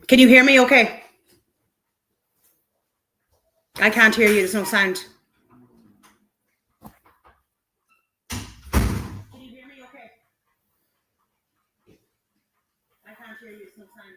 Can you hear me okay? I can't hear you. There's no sound. Can you hear me okay? I can't hear you. There's no sound.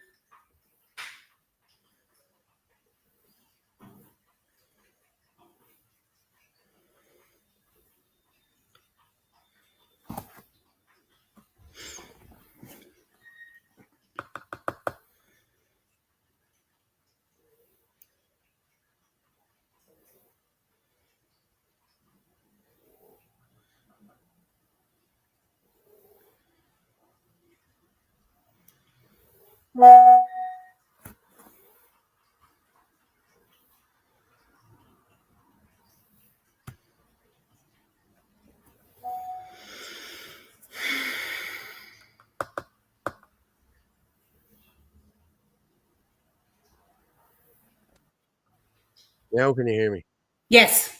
Now can you hear me? Yes.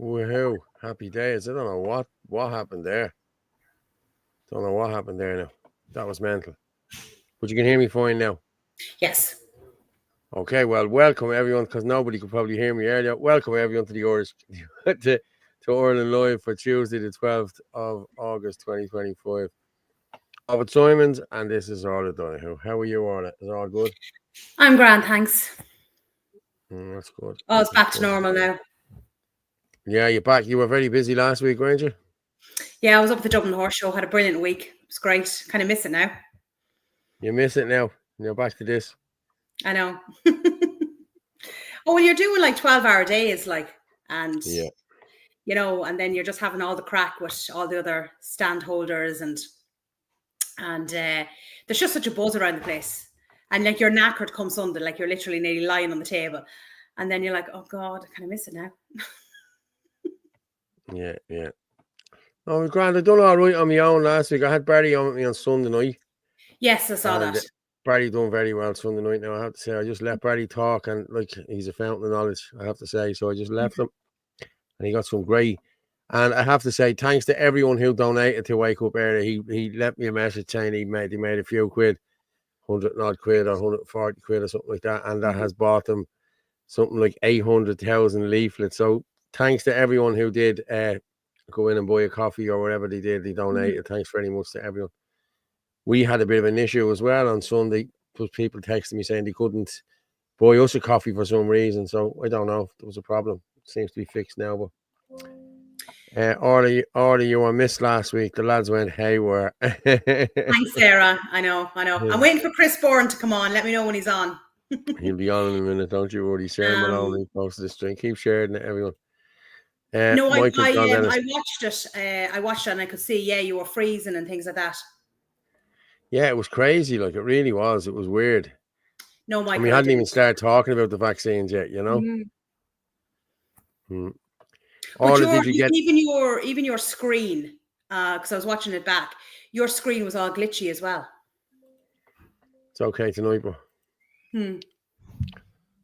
Woohoo. Happy days. I don't know what happened there. Don't know what happened there now. That was mental. But you can hear me fine now. Yes. Okay, well, welcome everyone, because nobody could probably hear me earlier. Welcome everyone to the Irish to Ireland Live for Tuesday, the 12th of August 2025. Robert Simons, and this is Orla Donoghue. How are you, Orla? Is all good? I'm grand, thanks. That's good. Oh, it's back to normal now. Yeah, you're back. You were very busy last week, weren't you? Yeah, I was up at the Dublin Horse Show, had a brilliant week. It was great. Kind of miss it now. You miss it now. You're back to this. I know. Oh, well, you're doing like 12-hour days, like, and yeah, you know, and then you're just having all the crack with all the other stand holders, and there's just such a buzz around the place. And like you're knackered come Sunday, like you're literally nearly lying on the table, and then you're like, oh God, I kind of miss it now. Yeah. Oh, grand. I done all right on my own last week. I had Barry on with me on Sunday night. Yes, I saw that. Barry done very well Sunday night. Now I have to say, I just let Barry talk, and like he's a fountain of knowledge, I have to say. So I just left him, and he got some great. And I have to say, thanks to everyone who donated to Wake Up Area. He left me a message saying he made a few quid, 100 odd quid or 140 quid or something like that, and that has bought them something like 800,000 leaflets. So thanks to everyone who did go in and buy a coffee or whatever they did. They donated. Thanks very much to everyone. We had a bit of an issue as well on Sunday. was people texting me saying they couldn't buy us a coffee for some reason. So I don't know if there was a problem. It seems to be fixed now. But Orly, you were missed last week. The lads went haywire. Thanks, Sarah. I know. Yeah. I'm waiting for Chris Bourne to come on. Let me know when he's on. He'll be on in a minute, don't you worry. Sarah Malone, he posted this string. Keep sharing it, everyone. No, I Michael John Dennis. watched it. I watched it and I could see, you were freezing and things like that. Yeah, it was crazy. Like, it really was. It was weird. No, Michael. And we hadn't even started talking about the vaccines yet, you know? Mm-hmm. Or did you get even your screen? Because I was watching it back. Your screen was all glitchy as well. It's okay tonight, bro.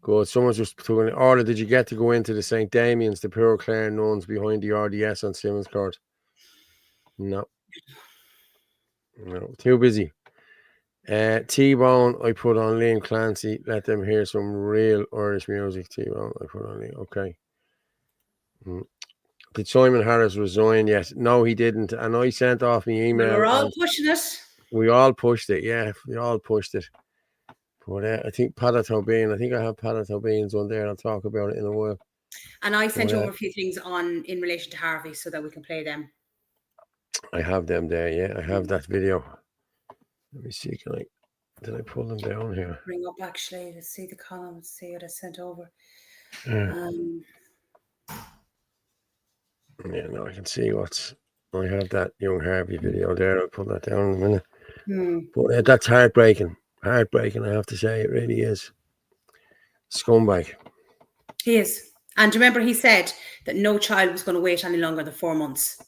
Good. Someone's just talking. Or did you get to go into the St. Damian's, the Pure Clare nuns behind the RDS on Simmons Court? No, too busy. T-Bone, I put on Liam Clancy. Let them hear some real Irish music. T-Bone, I put on Liam. Okay. Did Simon Harris resign yet? No, he didn't. And I sent off my email. We were all pushing it. We all pushed it. Yeah, we all pushed it. But I think Padda Tobin. I think I have Padda Tobin's one there. I'll talk about it in a while. And I sent you over a few things in relation to Harvey so that we can play them. I have them there. Yeah, I have that video. Let me see. Did I pull them down here? Bring up actually. Let's see the column. Let's see what I sent over. Yeah, no, I can see I have that young Harvey video there. I'll put that down in a minute. But that's heartbreaking. Heartbreaking, I have to say. It really is. Scumbag. He is. And remember, he said that no child was going to wait any longer than 4 months.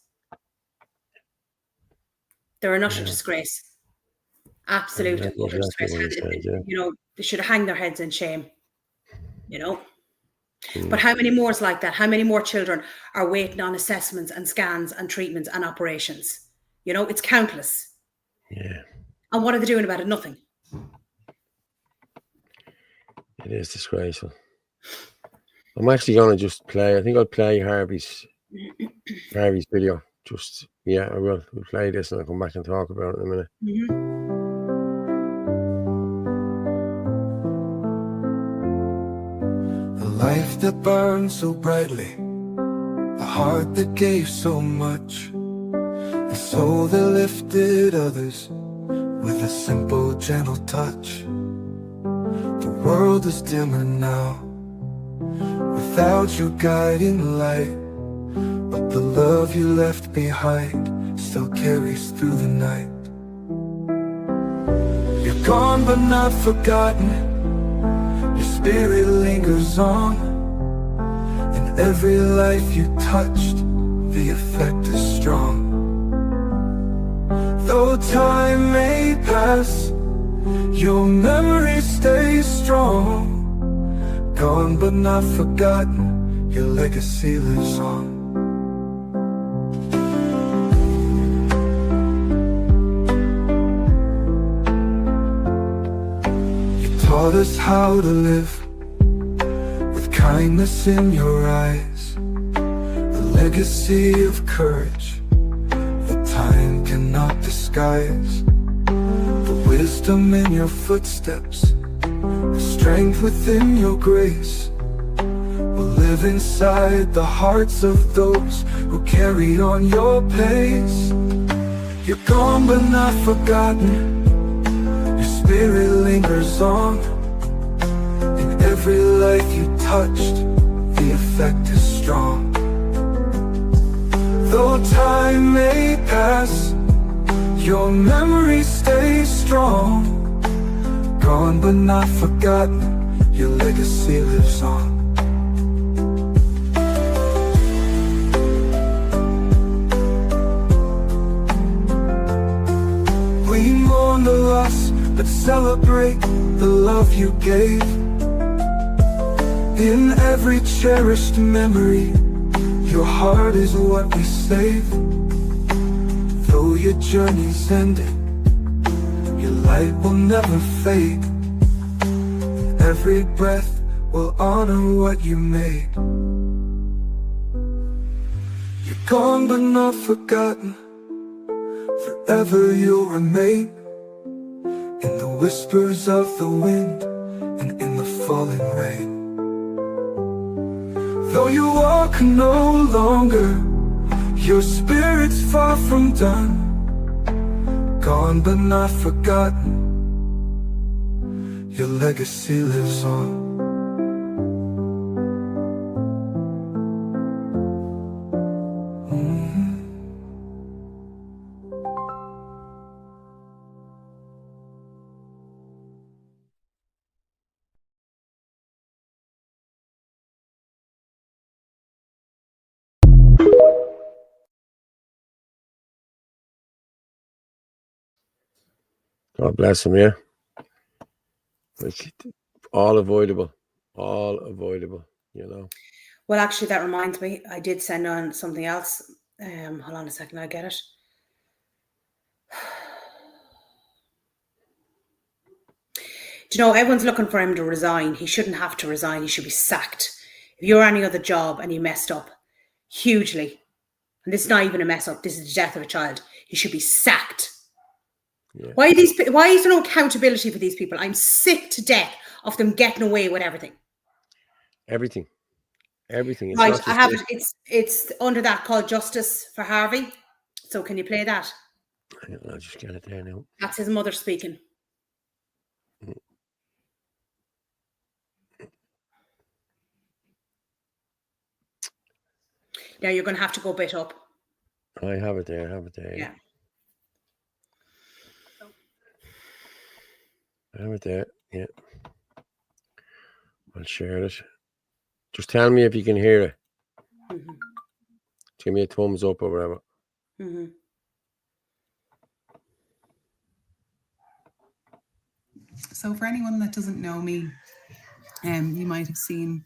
They're an utter disgrace. Absolute utter disgrace. You know, they should hang their heads in shame. You know? But how many more is like that? How many more children are waiting on assessments and scans and treatments and operations? You know, it's countless. Yeah. And what are they doing about it? Nothing. It is disgraceful. I'm actually going to just play. I think I'll play Harvey's video. I will. We'll play this and I'll come back and talk about it in a minute. A life that burned so brightly, a heart that gave so much, a soul that lifted others with a simple, gentle touch. The world is dimmer now without your guiding light, but the love you left behind still carries through the night. You're gone but not forgotten. Your spirit lingers on. In every life you touched, the effect is strong. Though time may pass, your memory stays strong. Gone but not forgotten, your legacy lives on. You taught us how to live with kindness in your eyes, a legacy of courage that time cannot disguise. The wisdom in your footsteps, the strength within your grace will live inside the hearts of those who carried on your pace. You're gone but not forgotten. Your spirit lingers on. In every life you touched, the effect is strong. Though time may pass, your memory stays strong. Gone but not forgotten, your legacy lives on. We mourn the loss, but celebrate the love you gave. In every cherished memory, your heart is what we save. Though your journey's ended, your light will never fade. Every breath will honor what you made. You're gone but not forgotten. Forever you'll remain in the whispers of the wind and in the falling rain. Though you walk no longer, your spirit's far from done, gone but not forgotten. Your legacy lives on. God bless him, yeah. Like, all avoidable, you know. Well, actually, that reminds me, I did send on something else. Hold on a second, I'll get it. Do you know, everyone's looking for him to resign. He shouldn't have to resign. He should be sacked. If you're any other job and you messed up hugely, and this is not even a mess up, this is the death of a child, he should be sacked. Yeah. Why is there no accountability for these people? I'm sick to death of them getting away with everything. Everything. It's right, I have it. It's under that called Justice for Harvey. So can you play that? I'll just get it there now. That's his mother speaking. Now you're going to have to go a bit up. I have it there. Yeah. I have it there. Yeah. I'll share it. Just tell me if you can hear it. Mm-hmm. Give me a thumbs up or whatever. Mm-hmm. So for anyone that doesn't know me, you might have seen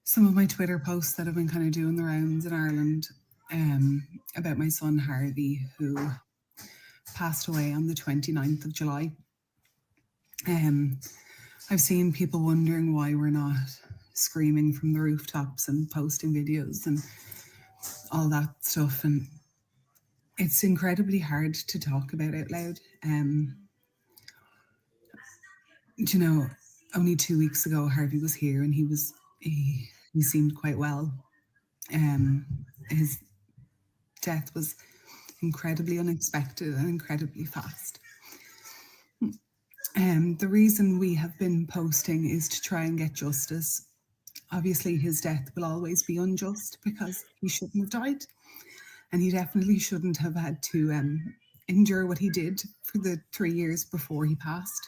some of my Twitter posts that have been kind of doing the rounds in Ireland about my son Harvey, who passed away on the 29th of July. I've seen people wondering why we're not screaming from the rooftops and posting videos and all that stuff. And it's incredibly hard to talk about out loud. You know, only 2 weeks ago, Harvey was here and he seemed quite well. His death was incredibly unexpected and incredibly fast. The reason we have been posting is to try and get justice. Obviously, his death will always be unjust because he shouldn't have died. And he definitely shouldn't have had to endure what he did for the 3 years before he passed.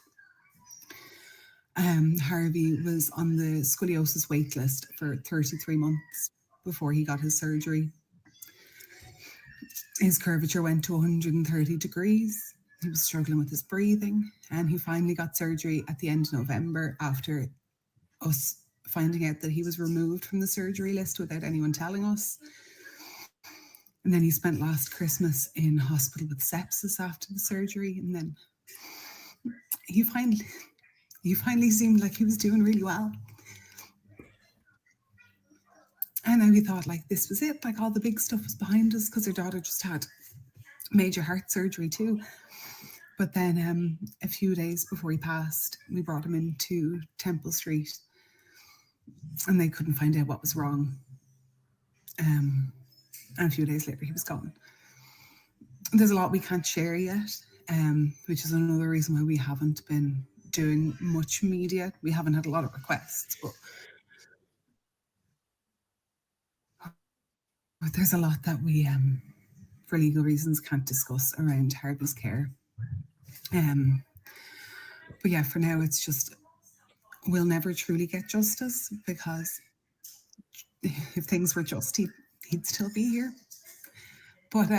Harvey was on the scoliosis wait list for 33 months before he got his surgery. His curvature went to 130 degrees. He was struggling with his breathing, and he finally got surgery at the end of November after us finding out that he was removed from the surgery list without anyone telling us. And then he spent last Christmas in hospital with sepsis after the surgery, and then he finally seemed like he was doing really well. And then we thought, like, this was it. Like, all the big stuff was behind us because our daughter just had major heart surgery too. But then a few days before he passed, we brought him into Temple Street and they couldn't find out what was wrong. And a few days later, he was gone. There's a lot we can't share yet, which is another reason why we haven't been doing much media. We haven't had a lot of requests, but there's a lot that we, for legal reasons, can't discuss around Harvey's care. But yeah, for now, it's just, we'll never truly get justice because if things were just, he'd still be here. But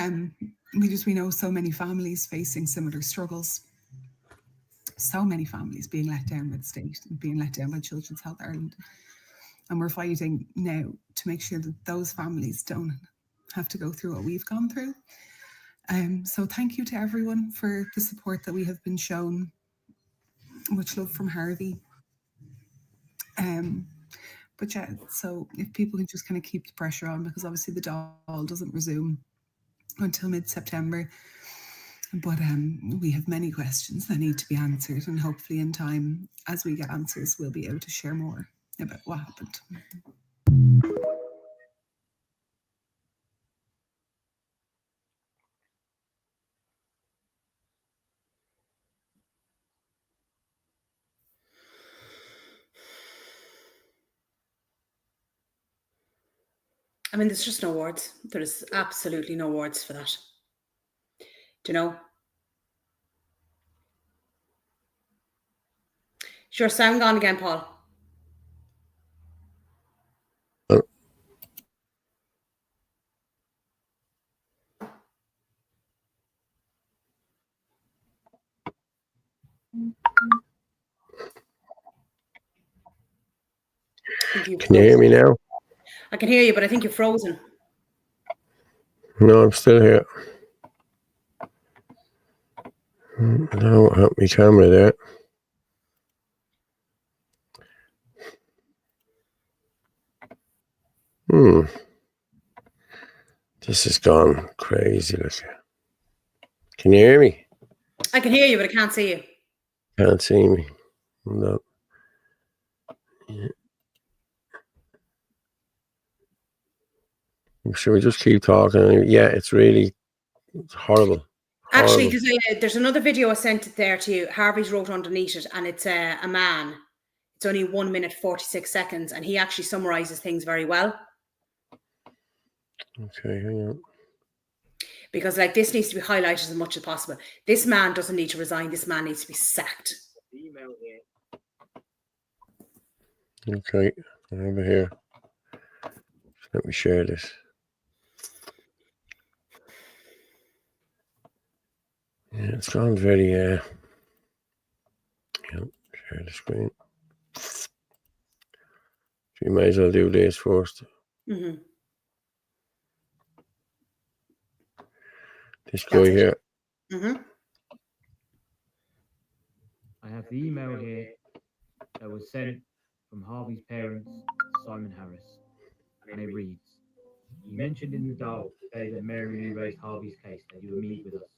we know so many families facing similar struggles. So many families being let down by the state and being let down by Children's Health Ireland. And we're fighting now to make sure that those families don't have to go through what we've gone through. So thank you to everyone for the support that we have been shown. Much love from Harvey. But yeah, so if people can just kind of keep the pressure on, because obviously the doll doesn't resume until mid-September. But we have many questions that need to be answered, and hopefully in time, as we get answers, we'll be able to share more about what happened. I mean, there's just no words. There's absolutely no words for that. Do you know? Is your sound gone again, Paul? Can you hear me now? I can hear you, but I think you're frozen. No, I'm still here. I don't know what happened to my camera there. This has gone crazy. Can you hear me? I can hear you, but I can't see you. Can't see me. No. Yeah. Should we just keep talking? Yeah, it's horrible. Actually, there's another video I sent it there to you. Harvey's wrote underneath it, and it's a man. It's only 1 minute 46 seconds, and he actually summarizes things very well. Okay, hang on. Because this needs to be highlighted as much as possible. This man doesn't need to resign. This man needs to be sacked. Okay, over here. Let me share this. Yeah, it's gone very, share the screen. You may as well do this first. Mm-hmm. This guy here. Mm-hmm. I have the email here that was sent from Harvey's parents, Simon Harris, and it reads, "You mentioned in the dial today that Mary raised Harvey's case that you would meet with us.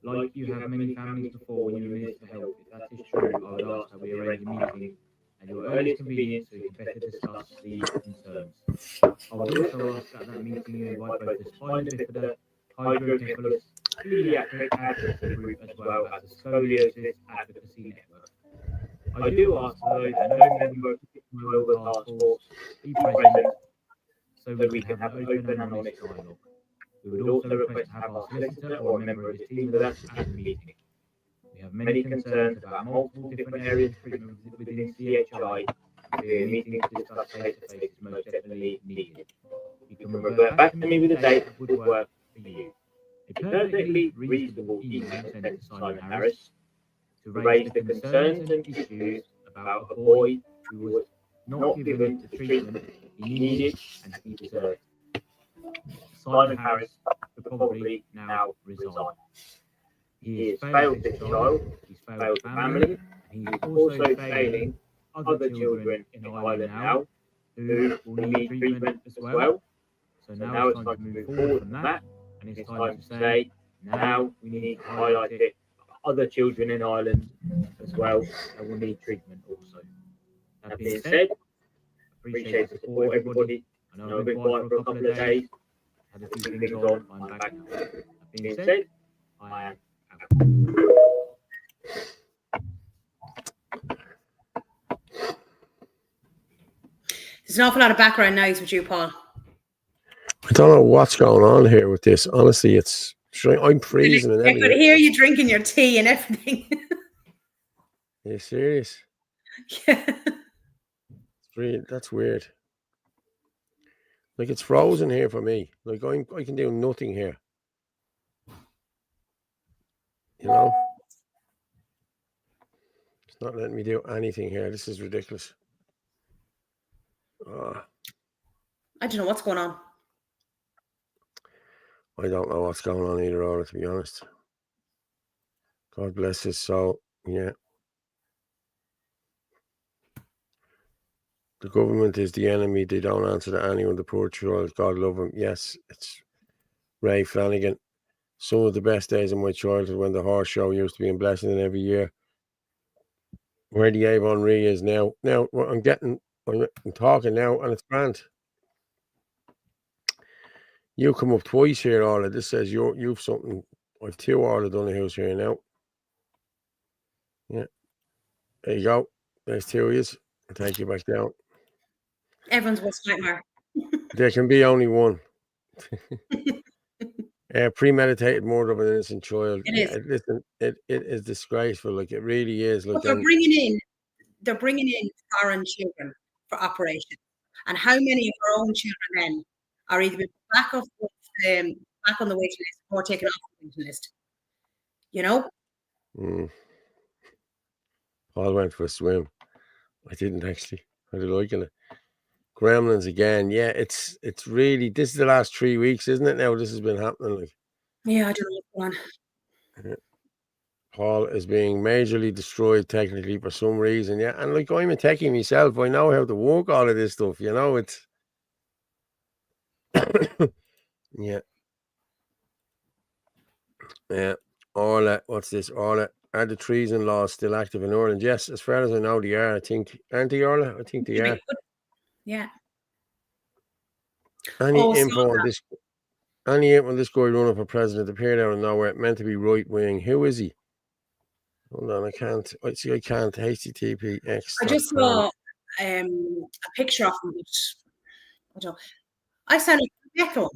Like you have many families before when you were Minister for Health, if that is true, I would ask that we arrange a meeting at your earliest convenience so we can better discuss these concerns. I would also ask at that meeting you invite both the spina bifida, hydrocephalus, pediatric advocacy group as well as the scoliosis advocacy network. I do ask though that no member of the task force be present so we can have an open and honest dialogue. We would also request to have our solicitor or a member of his team with us at the meeting. We have many concerns about multiple different areas of treatment within CHI. The meeting to discuss face-to-face is most definitely needed. You can revert back to me with a date that would work for you." A perfectly reasonable email sent to Simon Harris to raise the concerns and issues about a boy who was not given the treatment he needed and he deserved. Simon Harris could probably now resign. He has failed this child, he's failed the family, and he's also failing other children in Ireland now who will need treatment as well. So now it's time to move forward from that, and it's time to say, now we need to highlight it for other children in Ireland as well that will need treatment also. That being said, appreciate the support, everybody. I know I've been quiet for a couple of days, had a few things on, I'm back now. That being said, I am out. There's an awful lot of background noise with you, Paul. I don't know what's going on here with this. Honestly, I'm freezing and everything. I could hear you drinking your tea and everything. Are you serious? Yeah. That's weird. It's frozen here for me. I can do nothing here. You know? It's not letting me do anything here. This is ridiculous. I don't know what's going on. I don't know what's going on either, Aura, to be honest. God bless his soul. Yeah. The government is the enemy. They don't answer to anyone. The poor child, God love him. Yes, it's Ray Flanagan. some of the best days of my childhood when the horse show used to be in Blessington every year. Where the Avon Re is now. Now I'm talking now, and it's grand. You come up twice here, Orla. This says you've something. I've 2 Orla Donahue here now. Yeah. There you go. There's 2 of yous. I'll take you back down. Everyone's worst nightmare. There can be only one. Premeditated murder of an innocent child. It is. Listen, it is disgraceful. Like, it really is. Like, But they're bringing in foreign children for operations. And how many of our own children then are either back on the waiting list or taken off the waiting list? You know? Paul went for a swim. I didn't actually. I did like it. Gremlins again. Yeah, it's really, this is the last 3 weeks, isn't it now? This has been happening. Like, Yeah, I don't know what's going on. Paul is being majorly destroyed technically for some reason. Yeah, and like, I'm a techie myself. I know how to work all of this stuff. You know, it's yeah. Orla, what's this? Orla, are the treason laws still active in Ireland? Yes, as far as I know, they are. I think, aren't they, Orla? I think they are. Yeah. Any info on this? Any info on this guy running for president appeared out of nowhere, meant to be right wing. Who is he? Hold on, I can't. I see. I can't. HTTPX. I just saw a picture of him. I don't. I sounded echo.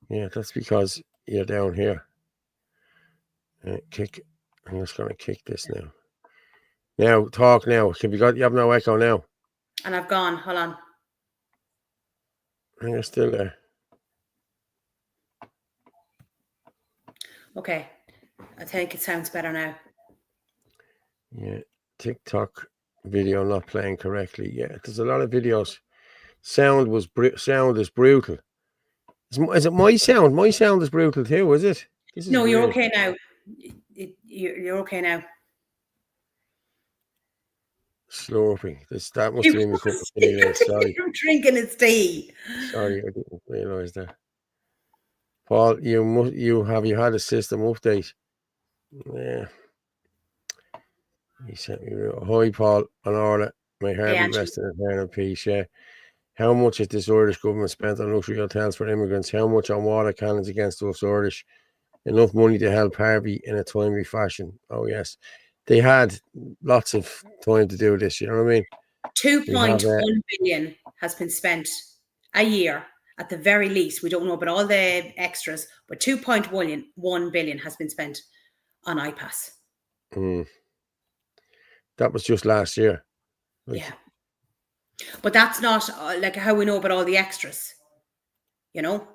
Yeah, that's because you're down here. Kick. I'm just going to kick this now. Now, talk now. You have no echo now. And I've gone. Hold on. And you're still there. Okay. I think it sounds better now. Yeah. TikTok video not playing correctly. Yeah, there's a lot of videos. Sound is brutal. Is it my sound? My sound is brutal too, is it? No, you're okay now. You're okay now. Slurping. That must have been me cup of tea there. Sorry. You're drinking his tea. Sorry, I didn't realise that. Paul, you had a system update? Yeah. He sent me. Hi, Paul and Orla. May heart be resting in eternal peace. Yeah. How much has this Irish government spent on luxury hotels for immigrants? How much on water cannons against us Irish? Enough money to help Harvey in a timely fashion. Oh, yes. They had lots of time to do this, you know what I mean? 2.1 billion has been spent a year at the very least. We don't know about all the extras, but 2.1 billion has been spent on iPass. That was just last year. Yeah. But that's not like how we know about all the extras, you know?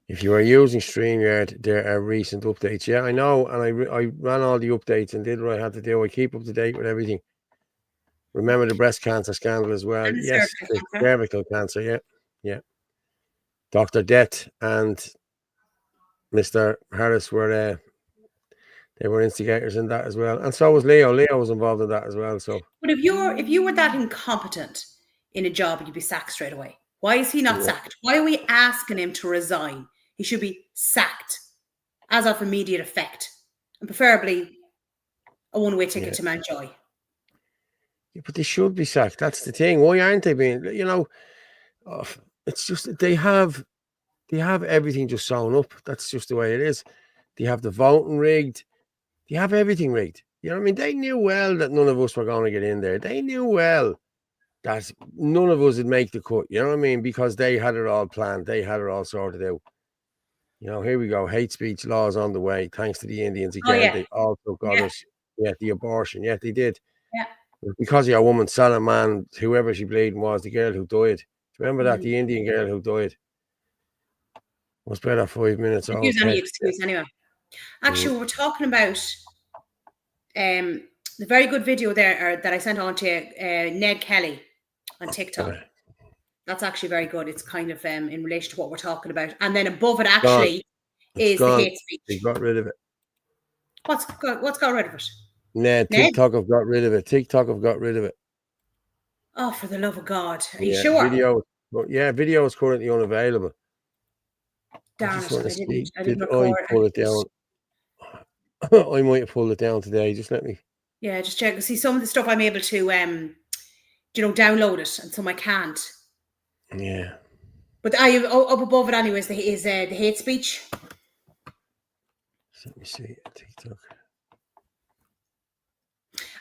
If you are using StreamYard, there are recent updates. Yeah, I know. And I ran all the updates and did what I had to do. I keep up to date with everything. Remember the breast cancer scandal as well. And yes, the cervical cancer. Yeah, yeah. Dr. Det and Mr. Harris were they were instigators in that as well, and so was Leo. Leo was involved in that as well. So, but if you were that incompetent in a job, you'd be sacked straight away. Why is he not sacked? Why are we asking him to resign? He should be sacked as of immediate effect, and preferably a one-way ticket to Mountjoy. Yeah, but they should be sacked. That's the thing. Why aren't they being? You know, it's just they have everything just sewn up. That's just the way it is. They have the voting rigged. They have everything rigged. You know what I mean? They knew well that none of us were going to get in there. They knew well that none of us would make the cut. You know what I mean? Because they had it all planned. They had it all sorted out. You know, here we go. Hate speech laws on the way. Thanks to the Indians again. They also got us. Yeah, the abortion. Yeah, they did. Yeah. Because of a woman, Salah Man, whoever she bleeding was, the girl who died. Remember that? The Indian girl who died. Was better 5 minutes old. Use any excuse anyway. Actually, we're talking about the very good video there that I sent on to Ned Kelly on TikTok. That's actually very good. It's kind of in relation to what we're talking about. And then above it actually is the hate speech. They got rid of it. What's got rid of it? Ned? TikTok have got rid of it. TikTok have got rid of it. Oh, for the love of God. Are you sure? Video is currently unavailable. Darn just it, want to see. I didn't Did I record. pull it down? I might have pulled it down today. Just let me. Yeah, just check. See, some of the stuff I'm able to, download it, and some I can't. Yeah. But up above it, anyways, the hate speech. Let me see. TikTok.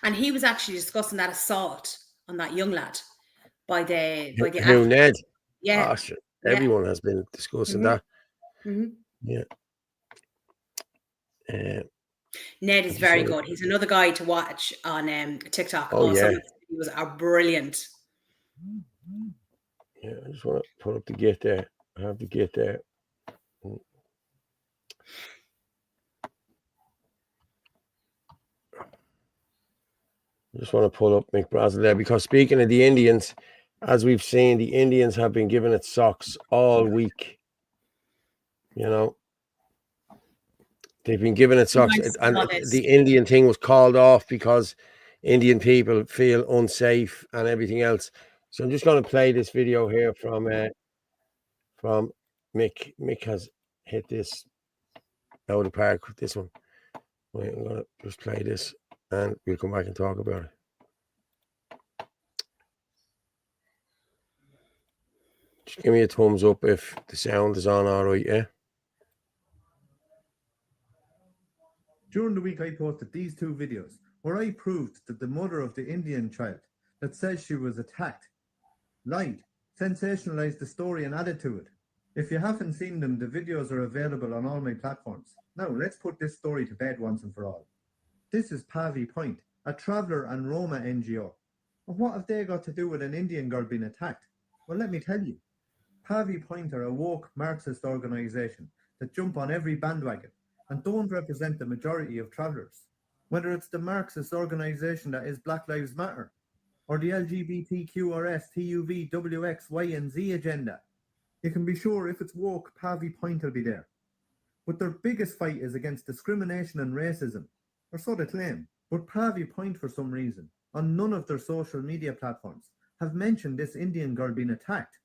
And he was actually discussing that assault on that young lad by the Who, Ned? Yeah. Oh, sure. Everyone has been discussing that. Yeah. Ned is very good. He's another guy to watch on TikTok. Oh, yeah. He was brilliant. Yeah, I just want to put up the Get there. I have to get there. I just want to pull up Mick Brazel there, because speaking of the Indians, as we've seen, the Indians have been giving it socks all week. You know, they've been giving it socks, and the Indian thing was called off because Indian people feel unsafe and everything else. So I'm just going to play this video here from Mick. Mick has hit this out of the park with this one. Wait, I'm going to just play this and we'll come back and talk about it. Just give me a thumbs up if the sound is on all right, yeah? During the week, I posted these two videos where I proved that the mother of the Indian child that says she was attacked lied, sensationalized the story and added to it. If you haven't seen them, the videos are available on all my platforms. Now, let's put this story to bed once and for all. This is Pavi Point, a traveller and Roma NGO. And what have they got to do with an Indian girl being attacked? Well, let me tell you. Pavi Point are a woke Marxist organisation that jump on every bandwagon and don't represent the majority of travellers. Whether it's the Marxist organisation that is Black Lives Matter, or the LGBTQRS, TUV, WX, Y and Z agenda, you can be sure if it's woke, Pavi Point will be there. But their biggest fight is against discrimination and racism, or so they claim. But Pavi Point, for some reason, on none of their social media platforms, have mentioned this Indian girl being attacked.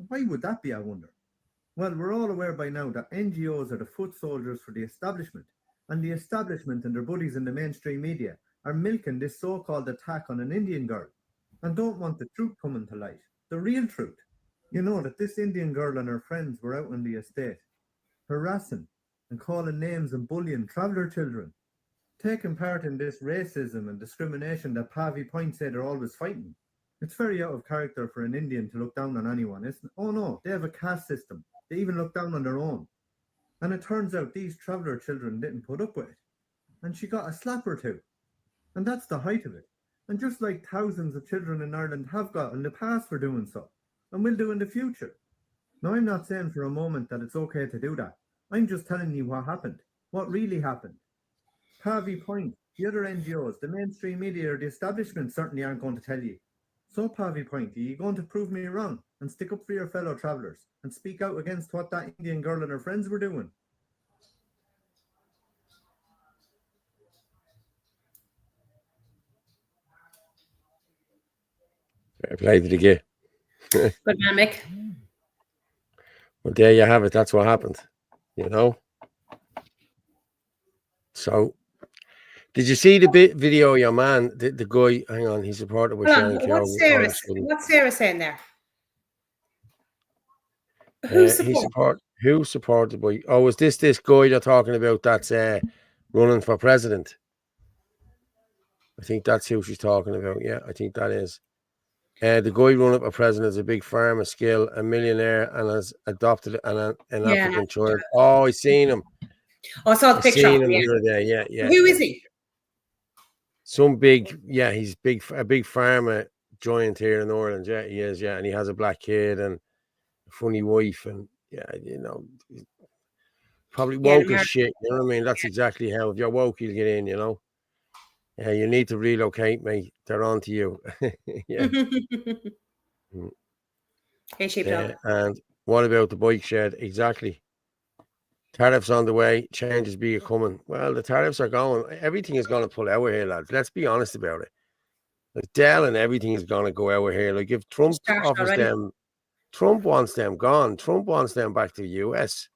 Why would that be, I wonder? Well, we're all aware by now that NGOs are the foot soldiers for the establishment, and the establishment and their buddies in the mainstream media are milking this so-called attack on an Indian girl and don't want the truth coming to light, the real truth. You know that this Indian girl and her friends were out on the estate, harassing and calling names and bullying traveller children, taking part in this racism and discrimination that Pavi Point say they're always fighting. It's very out of character for an Indian to look down on anyone, isn't it? Oh no, they have a caste system. They even look down on their own. And it turns out these traveller children didn't put up with it. And she got a slap or two. And that's the height of it. And just like thousands of children in Ireland have got in the past for doing so, and will do in the future. Now, I'm not saying for a moment that it's okay to do that. I'm just telling you what happened, what really happened. Pavi Point, the other NGOs, the mainstream media or the establishment certainly aren't going to tell you. So, Pavi Point, are you going to prove me wrong and stick up for your fellow travellers and speak out against what that Indian girl and her friends were doing? I played it again. Good man, Mick. Well, there you have it. That's what happened, you know. So, did you see the video, your man, the guy, hang on, he's a part of Hold on, what's Sarah saying there? Who supported by, oh, is this guy they're talking about that's running for president? I think that's who she's talking about. Yeah, I think that is. The guy running for president is a big farmer skill, a millionaire, and has adopted an African child. Oh, I seen him. Oh, I saw the picture. Seen him the other day. Yeah. Who is he? Some big, he's a big farmer giant here in Ireland. Yeah, he is. Yeah, and he has a black kid and a funny wife, and probably woke as shit. You know what I mean? That's exactly how. If you're woke, you'll get in. You know. Yeah, you need to relocate, mate. They're on to you. Yeah. Hey, sheepdog. And what about the bike shed? Exactly. Tariffs on the way. Changes be coming. Well, the tariffs are going. Everything is going to pull out here, lads. Let's be honest about it. Like Dell and everything is going to go out here. Like if Trump offers them, Trump wants them gone. Trump wants them back to the US.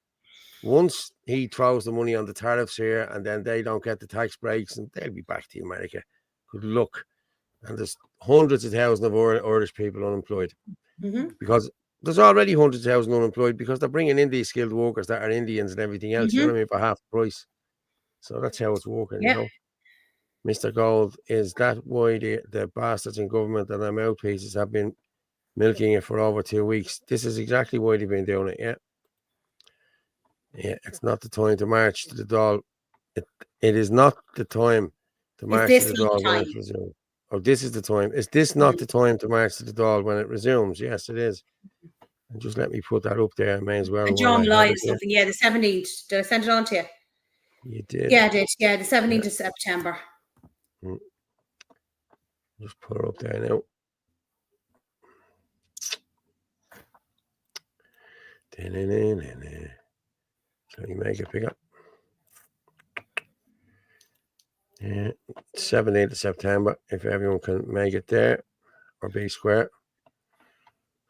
Once he throws the money on the tariffs here and then they don't get the tax breaks and they'll be back to America. Good luck. And there's hundreds of thousands of Irish people unemployed because there's already hundreds of thousands unemployed because they're bringing in these skilled workers that are Indians and everything else, you know what I mean, for half the price. So that's how it's working, you know. Mr. Gold, is that why the bastards in government and their mouthpieces have been milking it for over 2 weeks? This is exactly why they've been doing it, yeah. Yeah, it's not the time to march to the Dáil. It is not the time to march to the Dáil when it resumes. Oh, this is the time. Is this not the time to march to the Dáil when it resumes? Yes, it is. And just let me put that up there. I may as well. And John lied something. Yeah, the 17th. Did I send it on to you? You did. Yeah, I did. Yeah, the 17th of September. Just put it up there now. Can you make it bigger? Yeah, 17th of September, if everyone can make it there, or B square.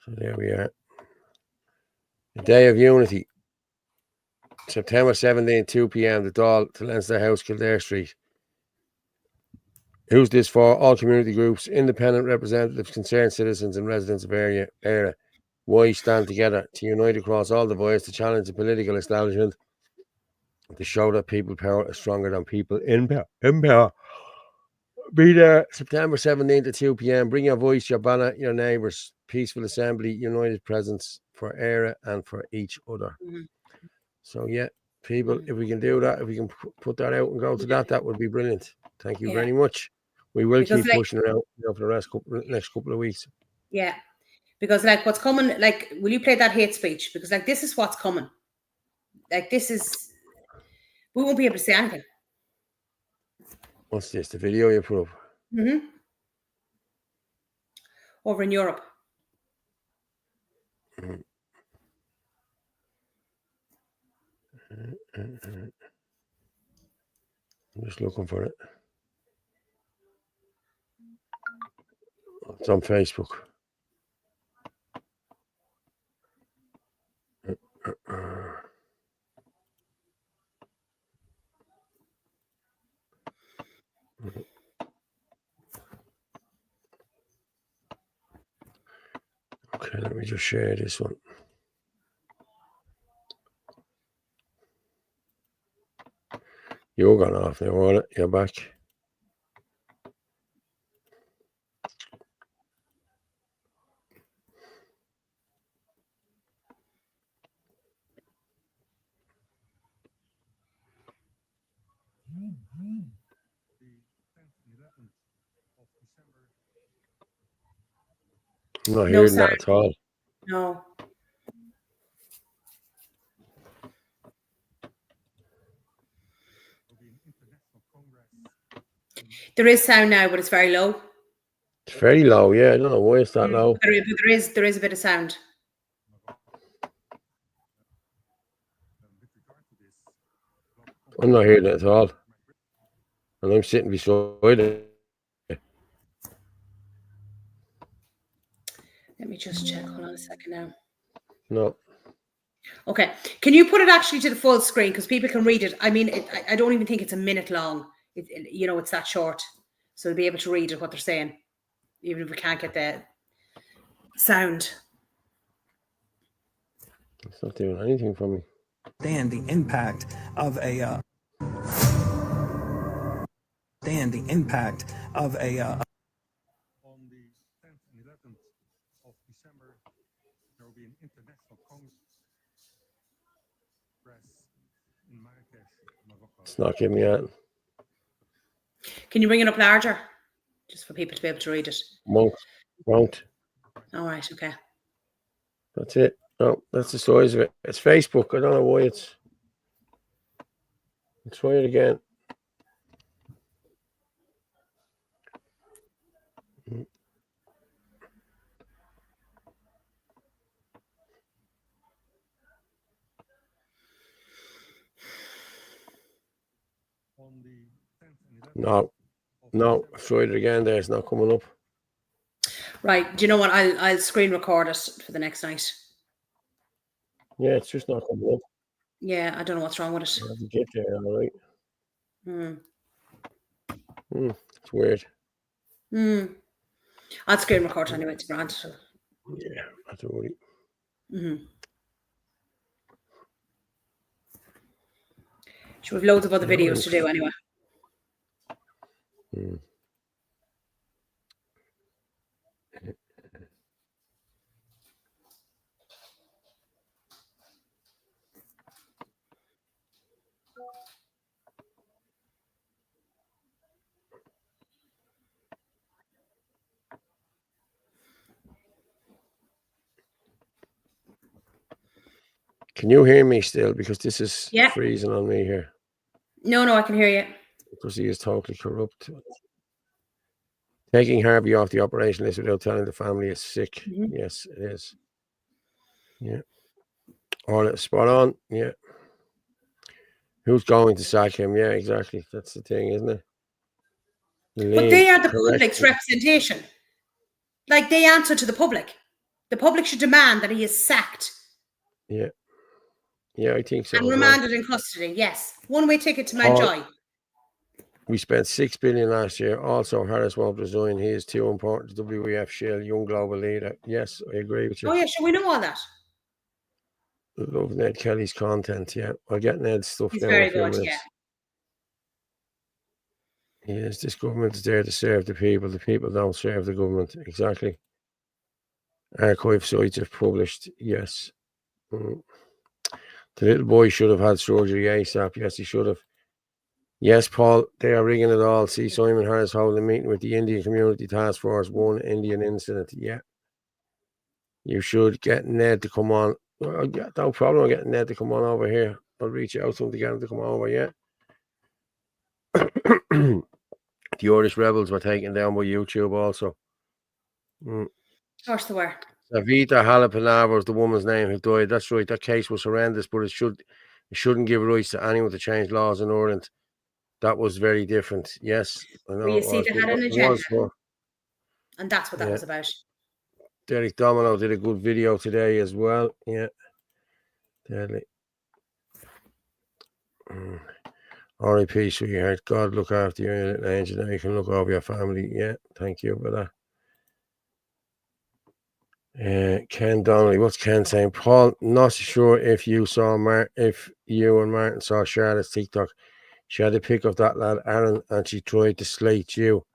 So there we are. The Day of Unity. September 17th, 2 p.m, the Dáil to Leinster House, Kildare Street. Who's this for? All community groups, independent representatives, concerned citizens and residents of area. Why stand together to unite across all divides to challenge the political establishment, to show that people power is stronger than people in power. Be there September 17th at 2 p.m. Bring your voice, your banner, your neighbours. Peaceful assembly, united presence for Éire and for each other. So yeah, people, if we can do that, if we can put that out and go to that, that would be brilliant. Thank you very much. We will keep pushing it out, for the next couple of weeks. Yeah. Because like what's coming, like, will you play that hate speech? Because like this is what's coming. Like this is, we won't be able to say anything. What's this? The video you put up? Over in Europe. I'm just looking for it. It's on Facebook. Okay, let me just share this one. You're gone off now, all right? You're back. I'm not hearing that at all. No. There is sound now, but it's very low. It's very low, yeah. I don't know why it's that low. But there is a bit of sound. I'm not hearing it at all. And I'm sitting beside it. Let me just check. Hold on a second now. No. Okay. Can you put it actually to the full screen? Because people can read it. I mean, I don't even think it's a minute long. You know, it's that short. So they'll be able to read it, what they're saying. Even if we can't get the sound. It's not doing anything for me. Understand the impact of a on the 10th and 11th of December, there will be an international congress in Marrakesh, Morocco. It's not giving me out. Can you bring it up larger? Just for people to be able to read it. Won't. All right, okay. That's it. No, that's the size of it. It's Facebook. I don't know why it's. Let's try it again. No, I've tried it again there. It's not coming up. Right. Do you know what? I'll screen record it for the next night. Yeah, it's just not coming up. Yeah, I don't know what's wrong with it. I have to get there, all right. It's weird. I'll screen record anyway, it's grand. Yeah, that's a worry. So we've loads of other videos to do anyway. Can you hear me still? Because this is Yeah. freezing on me here. No, I can hear you. Because he is totally corrupt. Taking Harvey off the operation list without telling the family is sick. Yes, it is. Yeah. All spot on. Yeah. Who's going to sack him? Yeah, exactly. That's the thing, isn't it? But they are the public's representation. Like, they answer to the public. The public should demand that he is sacked. Yeah. Yeah, I think so. And remanded in custody, yes. One-way ticket to Mountjoy. We spent $6 billion last year. Also, Harris won't resign. He is too important to WEF Shell, young global leader. Yes, I agree with you. Oh, yeah, sure, we know all that. Love Ned Kelly's content, yeah. I'll get Ned's stuff He's now. very good, yeah. Yes, this government is there to serve the people. The people don't serve the government. Exactly. Archive sites have published, yes. The little boy should have had surgery ASAP. Yes, he should have. Yes, Paul, they are rigging it all. See Simon Harris holding a meeting with the Indian Community Task Force, one Indian incident. Yeah. You should get Ned to come on. Well, yeah, no problem getting Ned to come on over here. I'll reach out to him to get him to come over, yeah. The Irish rebels were taken down by YouTube also. Of course they were. Savita Halapanava was the woman's name who died. That's right. That case was horrendous, but it shouldn't give rights to anyone to change laws in Ireland. That was very different. Yes, I know. Well, you see, they had an agenda, and that's what that was about. Derek Domino did a good video today as well. Yeah, deadly. R.I.P. sweetheart. God look after you, little angel. Now you can look over your family. Yeah, thank you for that. Ken Donnelly, what's Ken saying? Paul, not sure if you and Martin saw Charlotte's TikTok. She had to pick up that lad Aaron, and she tried to slate you,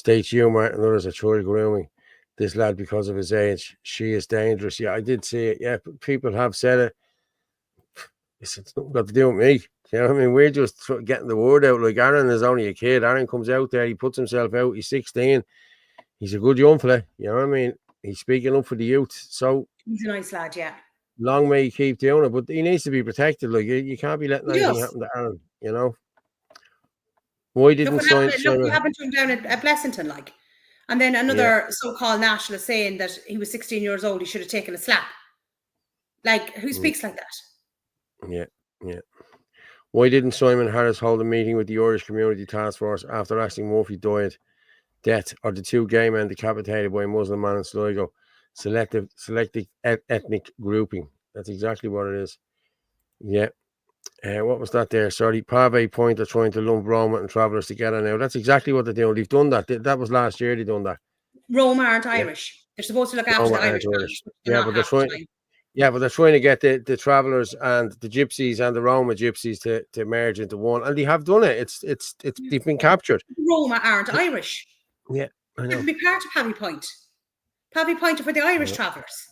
Martin. Others are trying grooming this lad because of his age. She is dangerous. Yeah, I did see it. Yeah, but people have said it. It's nothing got to do with me. You know what I mean? We're just getting the word out. Like, Aaron is only a kid. Aaron comes out there. He puts himself out. He's 16. He's a good young fella. You know what I mean? He's speaking up for the youth. So he's a nice lad, yeah. Long may he keep doing it, but he needs to be protected. Like, you can't be letting anything happen to Aaron, you know? Why didn't look what happened to him down at Blessington, like. And then another so-called nationalist saying that he was 16 years old, he should have taken a slap. Like, who speaks like that? Yeah. Why didn't Simon Harris hold a meeting with the Irish Community Task Force after Ashling Murphy died? Death, or the two gay men decapitated by a Muslim man in Sligo? Selective ethnic grouping. That's exactly what it is. Yeah. What was that there? Sorry. Pave Point are trying to lump Roma and travellers together now. That's exactly what they're doing. They've done that. That was last year they done that. Roma aren't Irish. They're supposed to look after the Irish. Yeah, but they're trying to get the travellers and the gypsies and the Roma gypsies to merge into one. And they have done it. They've been captured. Roma aren't Irish. Yeah, I know. They can be part of Pavy Point. Pavy Point are for the Irish travellers.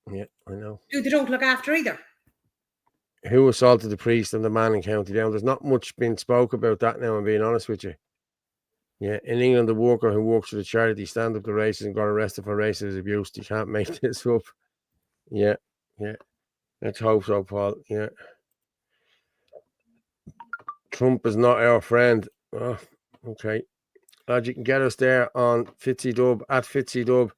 Yeah, I know. Who they don't look after either. Who assaulted the priest and the man in County Down? There's not much been spoke about that now, I'm being honest with you. Yeah, in England, the worker who works for the charity Stand Up to Racism got arrested for racist abuse. You can't make this up. Yeah. Let's hope so, Paul. Yeah. Trump is not our friend. Oh, okay. Lad, you can get us there on FitzyDub, at FitzyDub,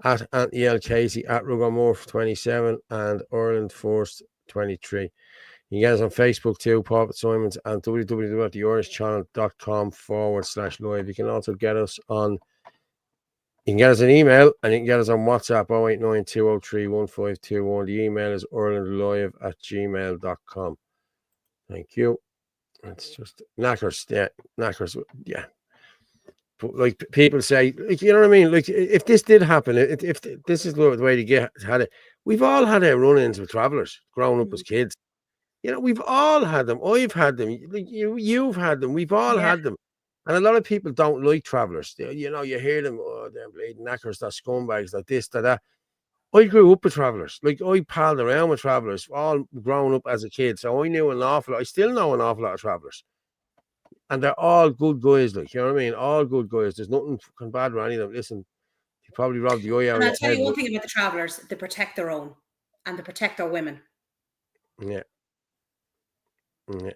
at Anthony L. Casey, at Ruggermorph 27, and Ireland First 23. You can get us on Facebook too, Paul Fitzsimons, and www.theirishchannel.com/live. You can also get us on, you can get us an email, and you can get us on WhatsApp 0892031521. The email is irelandlive@gmail.com. Thank you. It's just knackers. Yeah, knackers. Yeah. But like people say, like, you know what I mean? Like if this did happen, if this is the way to get had it, we've all had our run-ins with travelers growing up as kids. You know, we've all had them. I've had them. You've had them. We've all Yeah. had them. And a lot of people don't like travelers. You know, you hear them, oh, they're bleeding knackers, they're scumbags, like this, that. I grew up with travelers. Like I palled around with travelers, all grown up as a kid. So I knew an awful lot. I still know an awful lot of travelers. And they're all good guys, like, you know what I mean? All good guys. There's nothing fucking bad with any of them. Listen, you probably robbed the eye out And of I'll your tell head. you one thing about the travellers, they protect their own and they protect their women. Yeah. Yeah.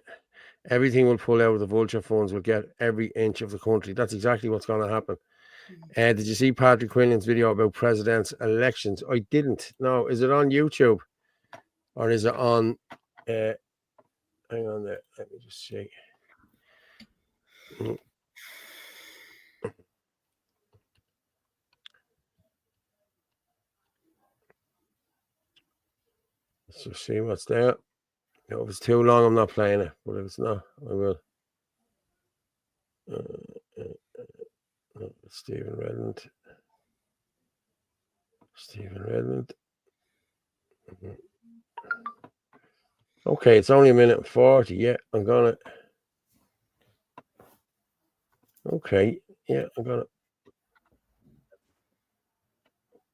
Everything will pull out of the vulture funds. Will get every inch of the country. That's exactly what's going to happen. Did you see Patrick Quillian's video about president's elections? I didn't. No. Is it on YouTube? Or is it on... hang on there. Let me just see. Let's just see what's there. If it's too long, I'm not playing it. But if it's not, I will. Stephen Redmond. Okay, it's only a minute and 40. Yeah, I'm gonna. Okay, yeah, I'm gonna.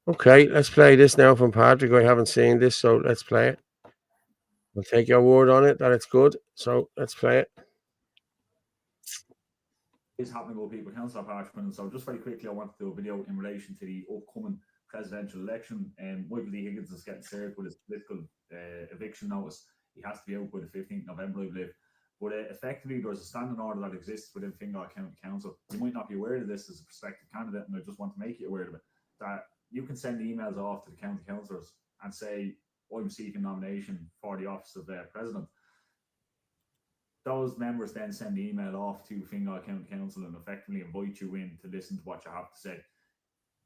Okay, let's play this now from Patrick. I haven't seen this, so let's play it. I'll take your word on it that it's good. So let's play it. Is happening with people, Councillor Parchman. So just very quickly, I want to do a video in relation to the upcoming presidential election. Michael D. Higgins is getting served with his political eviction notice. He has to be out by the 15th November, I believe. But effectively, there's a standing order that exists within Fingal County Council. You might not be aware of this as a prospective candidate, and I just want to make you aware of it, that you can send emails off to the county councillors and say, I'm seeking nomination for the office of president. Those members then send the email off to Fingal County Council and effectively invite you in to listen to what you have to say.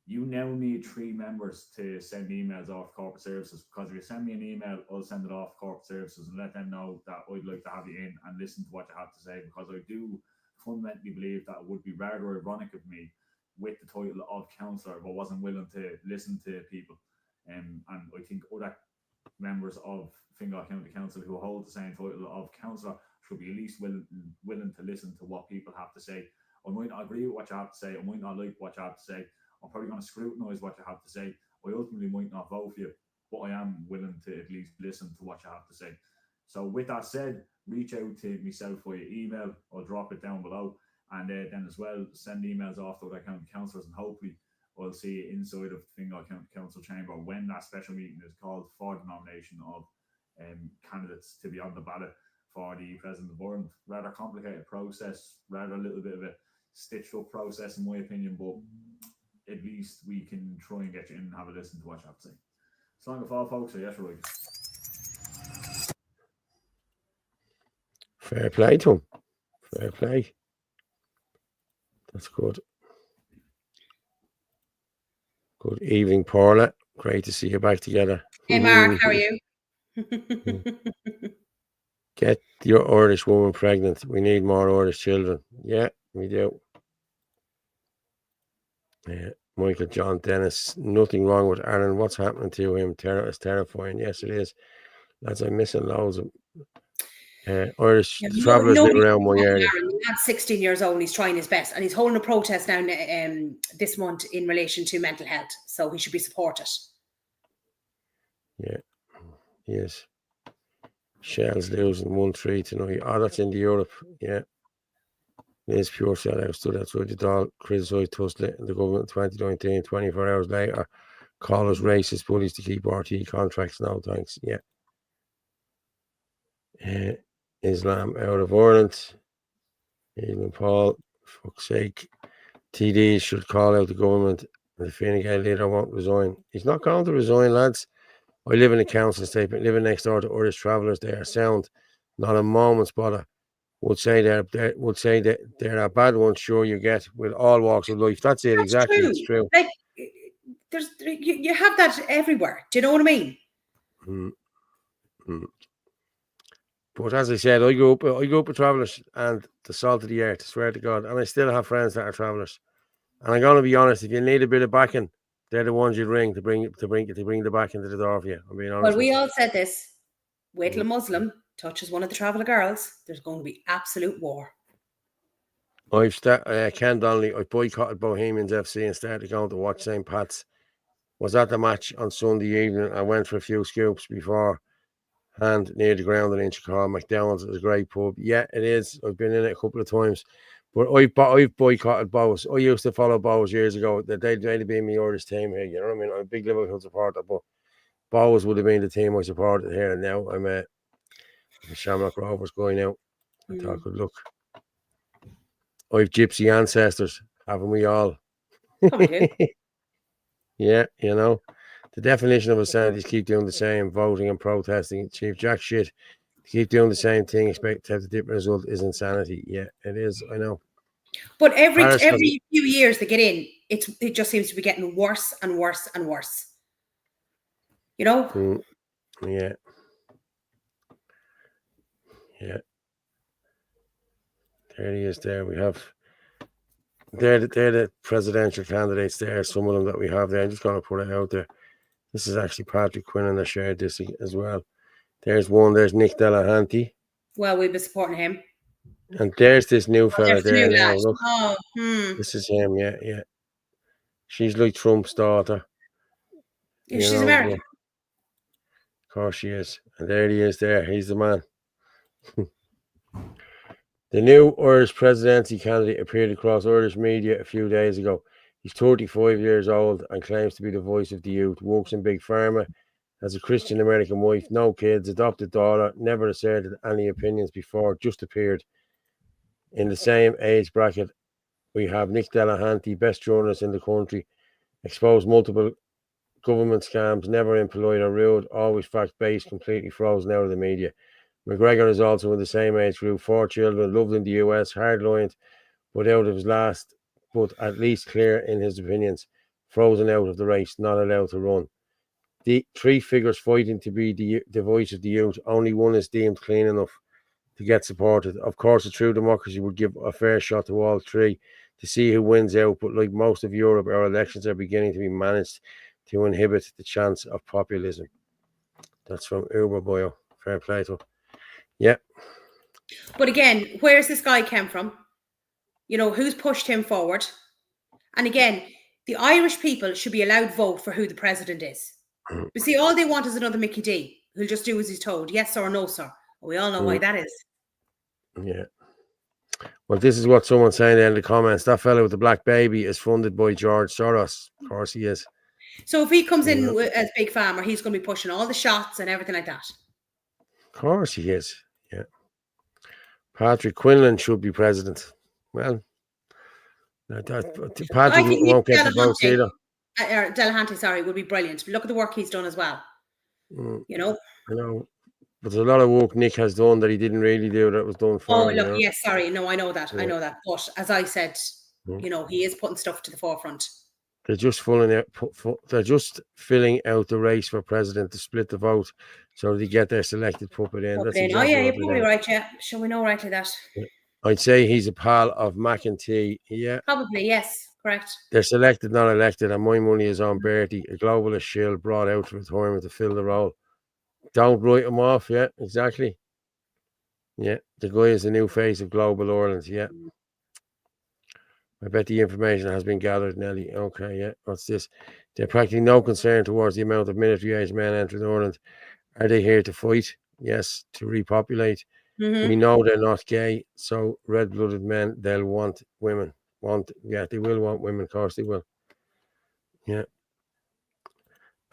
You now need 3 members to send emails off corporate services, because if you send me an email, I'll send it off corporate services and let them know that I'd like to have you in and listen to what you have to say, because I do fundamentally believe that it would be rather ironic of me with the title of councillor if I wasn't willing to listen to people. And I think other members of Fingal County Council who hold the same title of councillor should be at least willing to listen to what people have to say. I might not agree with what you have to say. I might not like what you have to say. I'm probably going to scrutinise what you have to say. I ultimately might not vote for you, but I am willing to at least listen to what you have to say. So with that said, reach out to myself via email. I'll drop it down below. And then as well, send emails off to other county councillors, and hopefully I'll see you inside of the Fingal County Council chamber when that special meeting is called for the nomination of candidates to be on the ballot for the President of Ireland. Rather complicated process, rather a little bit of a stitched up process in my opinion, but at least we can try and get you in and have a listen to what you have to say. So long as all folks, so yes, right. Fair play to him. Fair play. That's good. Good evening, Paula. Great to see you back together. Hey, Mark, how are you? Get your Irish woman pregnant. We need more Irish children. Yeah, we do. Yeah, Michael John Dennis. Nothing wrong with Aaron. What's happening to him? It's terrifying. Yes, it is. Lads, I'm missing loads of Irish travellers live around my area. The lad's 16 years old and he's trying his best, and he's holding a protest now this month in relation to mental health, so he should be supported. Yeah, yes. Shell's losing 1-3 tonight. Oh, that's in the Europe. Yeah. Liz Pure sellout stood outside the Dáil, criticised Tusley and the government in 2019. 24 hours later, call us racist bullies to keep RT contracts. No thanks. Yeah. Islam out of Ireland. Even Paul, fuck's sake. TD should call out the government. The Fine Gael leader won't resign. He's not going to resign, lads. I live in a council estate, living next door to Irish travellers. They are sound, not a moment's bother. Would say that they're a bad one. Sure, you get with all walks of life. That's it. Exactly, true. It's true. Like, you have that everywhere. Do you know what I mean? But as I said, I grew up with travellers and the salt of the earth, I swear to God. And I still have friends that are travellers. And I'm gonna be honest, if you need a bit of backing, they're the ones you'd ring to bring the back into the door for you. I'm being honest. Well, we all said this. Wait till a Muslim touches one of the traveller girls, there's going to be absolute war. Ken Donnelly, I boycotted Bohemians FC and started going to watch St. Pat's. Was at the match on Sunday evening. I went for a few scoops before and near the ground in Inchicore. McDonald's is a great pub. Yeah, it is. I've been in it a couple of times. But I've boycotted Bows. I used to follow Bows years ago. They'd have been my Irish team here. You know what I mean? I'm a big Liverpool supporter, but Bows would have been the team I supported here. And now I'm a Shamrock Rovers guy now. I thought, good luck. I've gypsy ancestors, haven't we all? Yeah, you know. The definition of insanity is keep doing the same, voting and protesting. Chief Jack shit. Keep doing the same thing, expect to have a different result is insanity. Yeah, it is. I know. But every few years they get in, it just seems to be getting worse and worse and worse. You know? Yeah. Yeah. There he is. There we have. They're the presidential candidates there. Some of them that we have there. I'm just going to put it out there. This is actually Patrick Quinlan that shared this as well. There's one. There's Nick Delahanty. Well, we've been supporting him. And there's this new fella there now. Look, this is him. Yeah, yeah. She's like Trump's daughter. Yeah, she's American. Of course she is. And there he is there. He's the man. The new Irish presidency candidate appeared across Irish media a few days ago. He's 35 years old and claims to be the voice of the youth. Works in Big Pharma, has a Christian American wife, no kids, adopted daughter, never asserted any opinions before, just appeared. In the same age bracket, we have Nick Delahanty, best journalist in the country, exposed multiple government scams, never employed or rude, always fact-based, completely frozen out of the media. McGregor is also in the same age group, 4 children, loved in the US, hard-lined, but out of his last, but at least clear in his opinions, frozen out of the race, not allowed to run. The 3 figures fighting to be the voice of the youth, only one is deemed clean enough to get supported. Of course, a true democracy would give a fair shot to all 3 to see who wins out, but like most of Europe, our elections are beginning to be managed to inhibit the chance of populism. That's from Uber Boyo. Fair play to him. Yeah. But again, where's this guy came from? You know, who's pushed him forward? And again, the Irish people should be allowed vote for who the president is. But see, all they want is another Mickey D who'll just do as he's told. Yes or no, sir. We all know why that is. Yeah. Well, this is what someone's saying there in the comments. That fellow with the black baby is funded by George Soros. Of course he is. So if he comes in as Big Pharma, he's going to be pushing all the shots and everything like that. Of course he is. Yeah. Patrick Quinlan should be president. Well, Patrick won't get the votes either. Delahanty, sorry, would be brilliant. Look at the work he's done as well. You know? I know. But there's a lot of work Nick has done that he didn't really do that was done for him. Oh, look, yes, sorry. No, I know that. Yeah. I know that. But as I said, you know, he is putting stuff to the forefront. They're just filling out the race for president to split the vote so they get their selected puppet in. That's exactly you're probably right, yeah. Sure, we know rightly that. Yeah. I'd say he's a pal of McEntee. Yeah. Probably, yes. Correct. They're selected, not elected, and my money is on Bertie, a globalist shill brought out to retirement to fill the role. Don't write him off, yeah, exactly. Yeah, the guy is the new face of Global Ireland, yeah. I bet the information has been gathered, Nelly. Okay, yeah, what's this? They're practically no concern towards the amount of military-aged men entering Ireland. Are they here to fight? Yes, to repopulate. We know they're not gay, so red-blooded men, they'll want women. They will want women, of course they will. Yeah.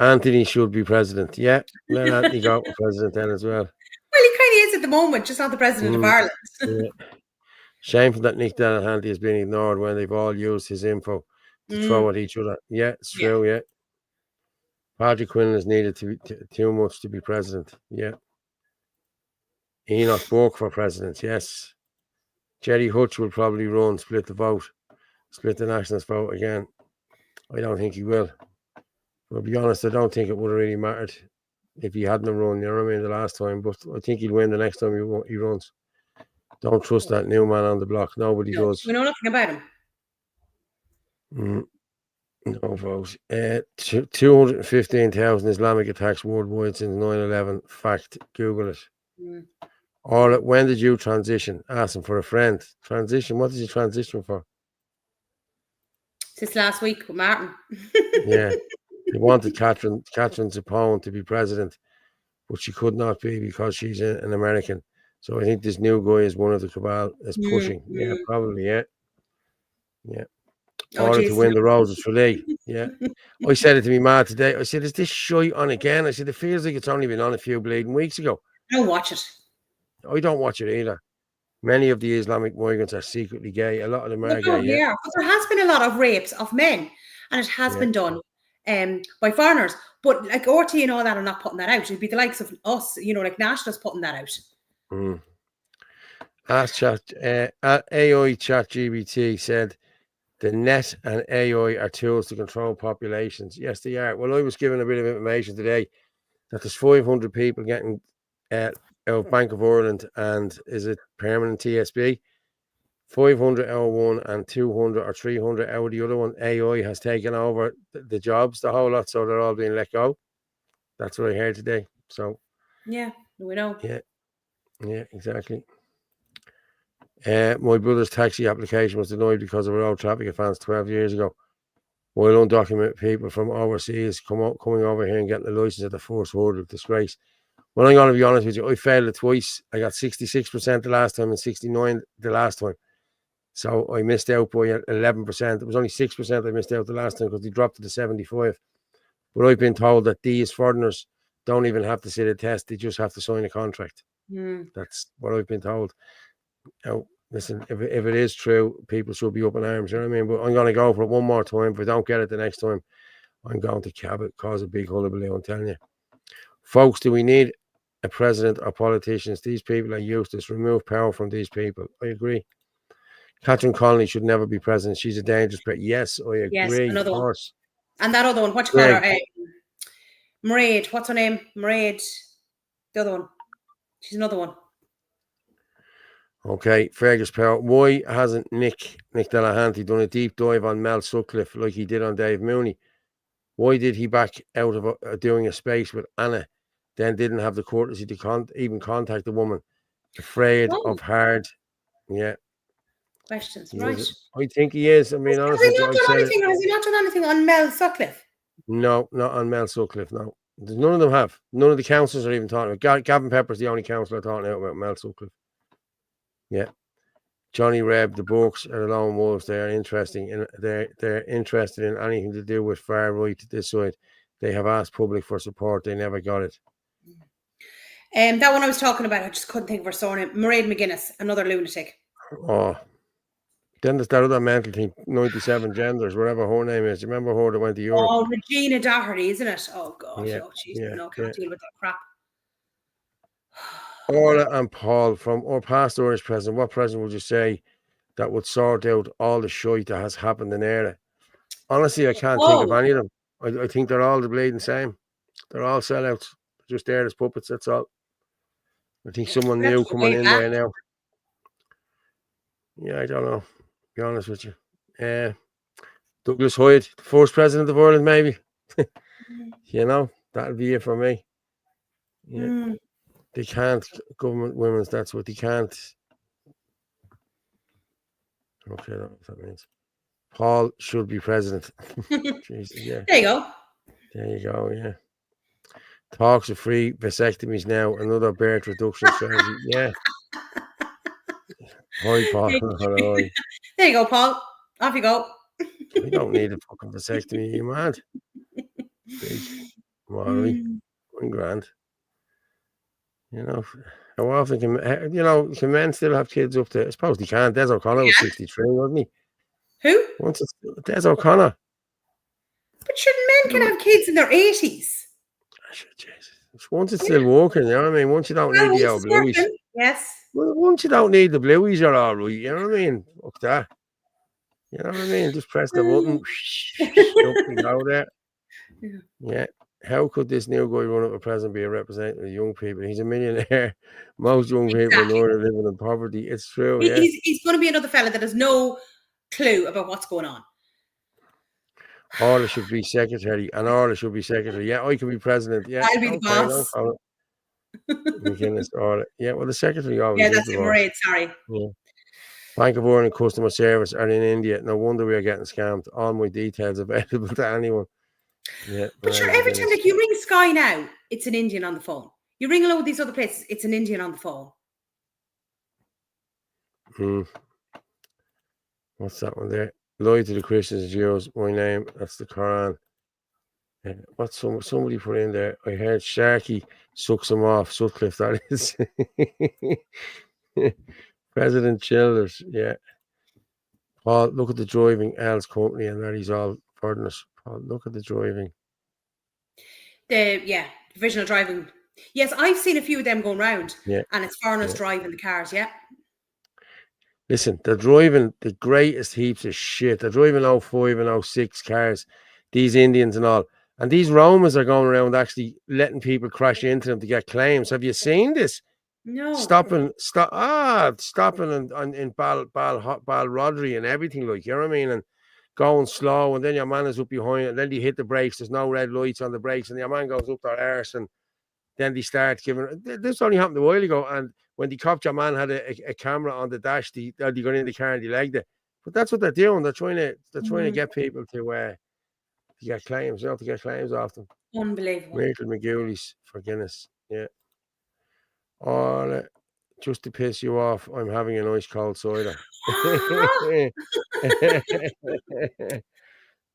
Anthony should be president. Yeah, let Anthony go for president then as well. Well, he kind of is at the moment, just not the president of Ireland. Yeah. Shameful that Nick Delahanty has been ignored when they've all used his info to throw at each other. Yeah, it's true, yeah. Patrick Quinlan is needed too much to be president. Yeah. Enoch Burke for president, yes. Jerry Hutch will probably run, split the Nationals vote again. I don't think he will. I'll be honest, I don't think it would have really mattered if he hadn't run, you know what I mean, the last time. But I think he'll win the next time he runs. Don't trust that new man on the block. Nobody does. We know nothing about him. No votes. 215,000 Islamic attacks worldwide since 9/11. Fact. Google it. Or when did you transition? Asking for a friend. Transition? What did you transition for? Since last week with Martin. Yeah. He wanted Catherine Zepone to be president, but she could not be because she's an American. So I think this new guy is one of the cabal is pushing. Yeah, probably. Yeah. Order to win the Roses for Lee. Yeah. I said it to me mad today. I said, is this shite on again? I said, it feels like it's only been on a few bleeding weeks ago. I don't watch it. I don't watch it either. Many of the Islamic migrants are secretly gay. A lot of them are gay. Yeah, but there has been a lot of rapes of men, and it has been done by foreigners. But like RT and all that are not putting that out. It'd be the likes of us, like nationalists putting that out. Ask AI ChatGPT said the net and AI are tools to control populations. Yes, they are. Well, I was given a bit of information today that there's 500 people getting out of Bank of Ireland and is it permanent TSB? 500 out of one and 200 or 300 out of the other one. AI has taken over the jobs, the whole lot, so they're all being let go. That's what I heard today. So yeah, we know. Yeah, exactly. My brother's taxi application was denied because of a road traffic offence 12 years ago. While undocumented people from overseas coming over here and getting the license at the first word of disgrace. Well, I'm going to be honest with you, I failed it twice. I got 66% the last time and 69% the last time. So I missed out by 11%. It was only 6% I missed out the last time because they dropped it to 75%. But I've been told that these foreigners don't even have to sit a test. They just have to sign a contract. That's what I've been told. Now, listen, if it is true, people should be up in arms, you know what I mean? But I'm going to go for it one more time. If I don't get it the next time, I'm going to cause a big hullabaloo, I'm telling you. Folks, do we need a president or politicians? These people are useless. Remove power from these people. I agree. Catherine Connolly should never be president. She's a dangerous person. Yes, I agree. Yes, another one. And that other one, what you call her? Mairead. What's her name? Mairead. The other one. She's another one. Okay, Fergus Power. Why hasn't Nick Delahanty done a deep dive on Mel Sutcliffe like he did on Dave Mooney? Why did he back out of doing a space with Anna, then didn't have the courtesy to even contact the woman? Afraid of hard, questions, right? I think he is. I mean, honestly, has he not done anything on Mel Sutcliffe? No, not on Mel Sutcliffe. No, none of them have. None of the councillors are even talking about. Gavin Pepper's the only councillor talking about Mel Sutcliffe. Yeah, Johnny Reb, the books are the lone wolves. They are interesting, and they're interested in anything to do with far right this side. They have asked public for support. They never got it. That one I was talking about, I just couldn't think of her surname. Mairead McGuinness, another lunatic. Oh, then there's that other mental thing, 97 genders, whatever her name is. You remember her that went to Europe? Oh, Regina Doherty, isn't it? Oh God, can't deal with that crap. Orla and Paul, from our past Irish president, what president would you say that would sort out all the shite that has happened in Eire? Honestly, I can't think of any of them. I think they're all the bleeding same. They're all sellouts. Just there as puppets, that's all. I think someone new coming in there now. Yeah, I don't know. To be honest with you. Douglas Hyde, the first president of Ireland, maybe. That'll be it for me. Yeah. They can't, government women's, that's what they can't. Okay, I don't know what that means. Paul should be president. Jesus, yeah. There you go. There you go, yeah. Talks of free vasectomies now, another birth reduction strategy. Yeah. Hi, Paul. There you go, Paul. Off you go. We don't need a fucking vasectomy, you mad? Big. Molly. $1,000. How often can men still have kids up to? I suppose they can. Des O'Connor was 63, wasn't he? Who? Des O'Connor. But sure, men can have kids in their 80s. Jesus. Once it's still working, you know what I mean? Once you don't need the old blueies. Yes. Well, once you don't need the blueies, you're all right. You know what I mean? Fuck that. You know what I mean? Just press the button. Up and go there. Yeah. how could this new guy run up for president be a representative of young people? He's a millionaire. Most young people in Exactly. Northern living in poverty. It's true, He- yeah. He's going to be another fella that has no clue about what's going on. Orla should be secretary, and Orla should be secretary. Yeah, I could be president. Yeah, I'll be the okay, no boss. problem. McGuinness, Orla. Yeah, well, the secretary always Yeah, is that's the it, boss. Mairead, sorry. Yeah. Bank of Ireland customer service are in India. No wonder we are getting scammed. All my details available to anyone. Yeah, But sure, Mairead every time, McGuinness. like, you ring Sky now, it's an Indian on the phone. You ring a lot of these other places, it's an Indian on the phone. What's that one there? Lie to the Christians, Jews. My name. That's the Quran. What's somebody put in there? I heard Sharky sucks him off. Sutcliffe, that is. President Childers, yeah. Paul, look at the driving Al's company, and that he's all for us. Paul, look at the driving. Divisional driving. Yes, I've seen a few of them going round. Yeah. And it's foreigners driving the cars, yeah. Listen, they're driving the greatest heaps of shit. They're driving 05 and 06 cars, these Indians and all. And these Romans are going around actually letting people crash into them to get claims. Have you seen this? No. Stopping in Balrodry and everything, like, you know what I mean? And going slow, and then your man is up behind it, and then they hit the brakes. There's no red lights on the brakes, and your man goes up their arse, and then they start giving. This only happened a while ago, and when the cop, your man had a camera on the dash, they got in the car and they legged it. But that's what they're doing. They're trying to get people to get claims, to get claims off them. Unbelievable. Michael McGooley's for Guinness, yeah. Or just to piss you off, I'm having a nice cold cider.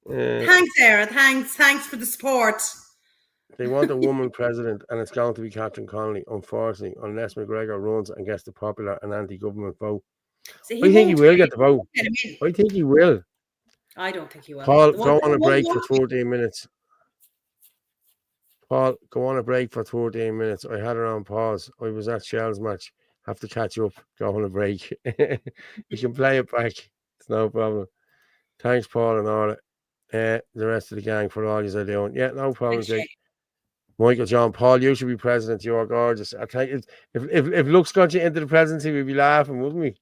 Thanks, Sarah. Thanks for the support. They want a woman president, and it's going to be Catherine Connolly, unfortunately, unless McGregor runs and gets the popular and anti-government vote. So I think he will get the vote. Get him in. I think he will. I don't think he will. Paul, The go one- on a one- break one- for 14 minutes. Paul, go on a break for 14 minutes. I had her on pause. I was at Shell's match. Have to catch up. Go on a break. You can play it back. It's no problem. Thanks, Paul and all the rest of the gang for all you're doing. Yeah, no problem, Thanks, Jake. Jake. Michael John Paul, you should be president. You're gorgeous. I tell you, if looks got you into the presidency, we'd be laughing, wouldn't we?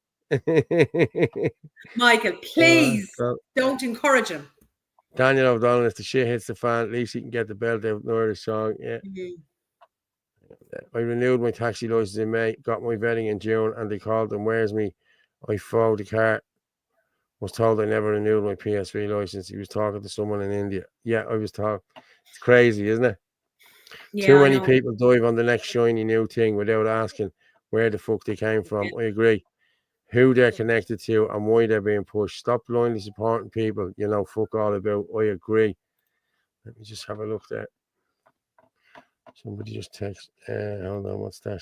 Michael, please God. don't encourage him. Daniel O'Donnell, if the shit hits the fan, at least he can get the belt out in Irish song. Yeah. I renewed my taxi license in May, got my vetting in June, and they called and where's me? I followed the car. Was told I never renewed my PSV license. He was talking to someone in India. Yeah, I was talking. It's crazy, isn't it? Yeah, Too I many know. people dive on the next shiny new thing without asking where the fuck they came from. I agree. Who they're connected to and why they're being pushed. Stop blindly supporting people you know fuck all about. I agree. Let me just have a look there. Somebody just text. Hold on, what's that?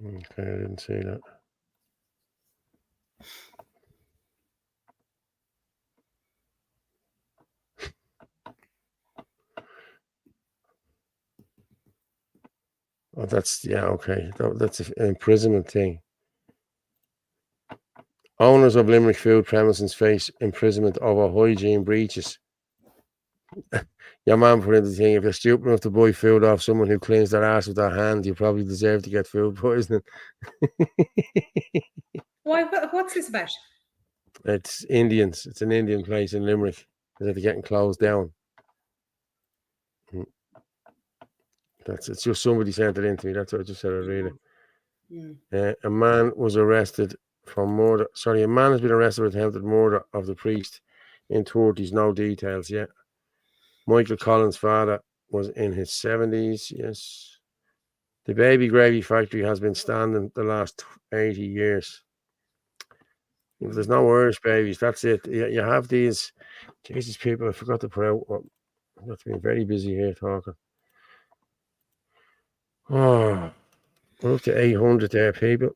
Okay, I didn't see that. Oh, that's okay. That's an imprisonment thing. Owners of Limerick food premises face imprisonment over hygiene breaches. Your man put in the thing, if you're stupid enough to buy food off someone who cleans their ass with their hand, you probably deserve to get food poisoning. Why? What's this about? It's Indians. It's an Indian place in Limerick. They're getting closed down. It's just somebody sent it in to me. That's what I just said. I read it. A man was arrested for murder. Sorry, a man has been arrested for attempted murder of the priest in 30s. No details yet. Michael Collins' father was in his 70s. Yes. The baby gravy factory has been standing the last 80 years. If there's no Irish babies, that's it. You have these. Jesus, people, I forgot to put out. I've got to be very busy here talking. Oh, we're up to 800 there, people.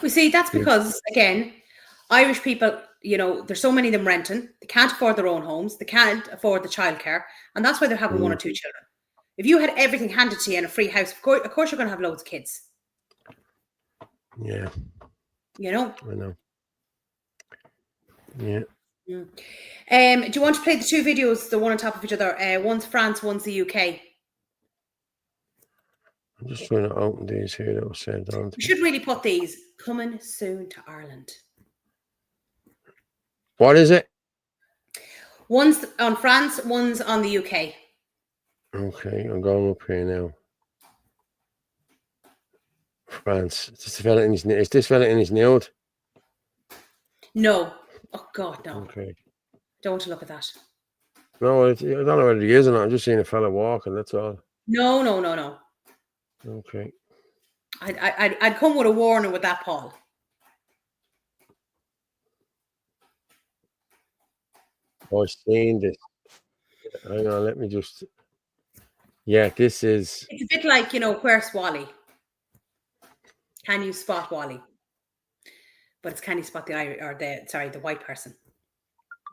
We see that's because, again, Irish people, there's so many of them renting. They can't afford their own homes. They can't afford the childcare. And that's why they're having one or two children. If you had everything handed to you in a free house, of course you're going to have loads of kids. Yeah. I know. Yeah. Do you want to play the two videos, the one on top of each other? One's France, one's the UK. I'm just trying to open these here that was sent on. We should really put these coming soon to Ireland. What is it? One's on France, one's on the UK. Okay, I'm going up here now. France. Is this fella in his nude? No. Oh God, no. Okay. Don't want to look at that. No, I don't know whether he is or not. I'm just seeing a fella walking, that's all. No. Okay. I'd come with a warning with that, Paul. I've seen this. Hang on, let me just... Yeah, this is... It's a bit like, where's Wally? Can you spot Wally? But it's can you spot the white person?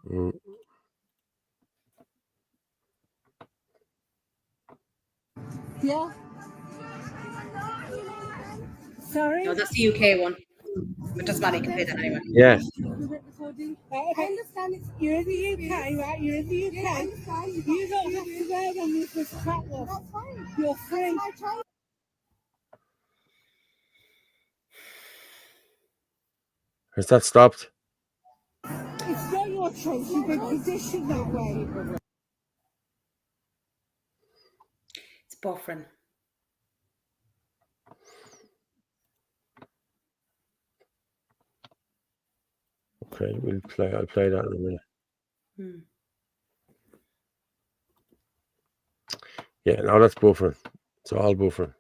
Mm. Yeah. Sorry? No, that's the UK one. It doesn't matter, you can play that anyway. Yeah. I understand you're the UK, right? You're in the UK. You don't have to wear them with this crap look. That's fine. You're free. Has that stopped? It's not your choice. You've been positioned that way. It's buffering. Okay, I'll play that in a minute. Yeah, now that's buffering. It's all buffering.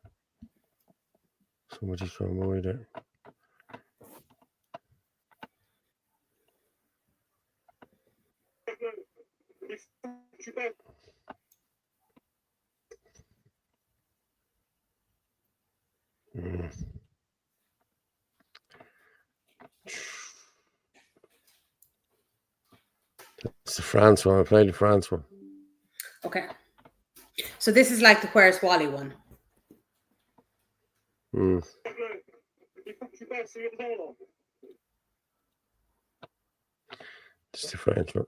Somebody's from away there. It's the France one. I played the France one. Okay. So this is like the Where's Wally one. It's the French one.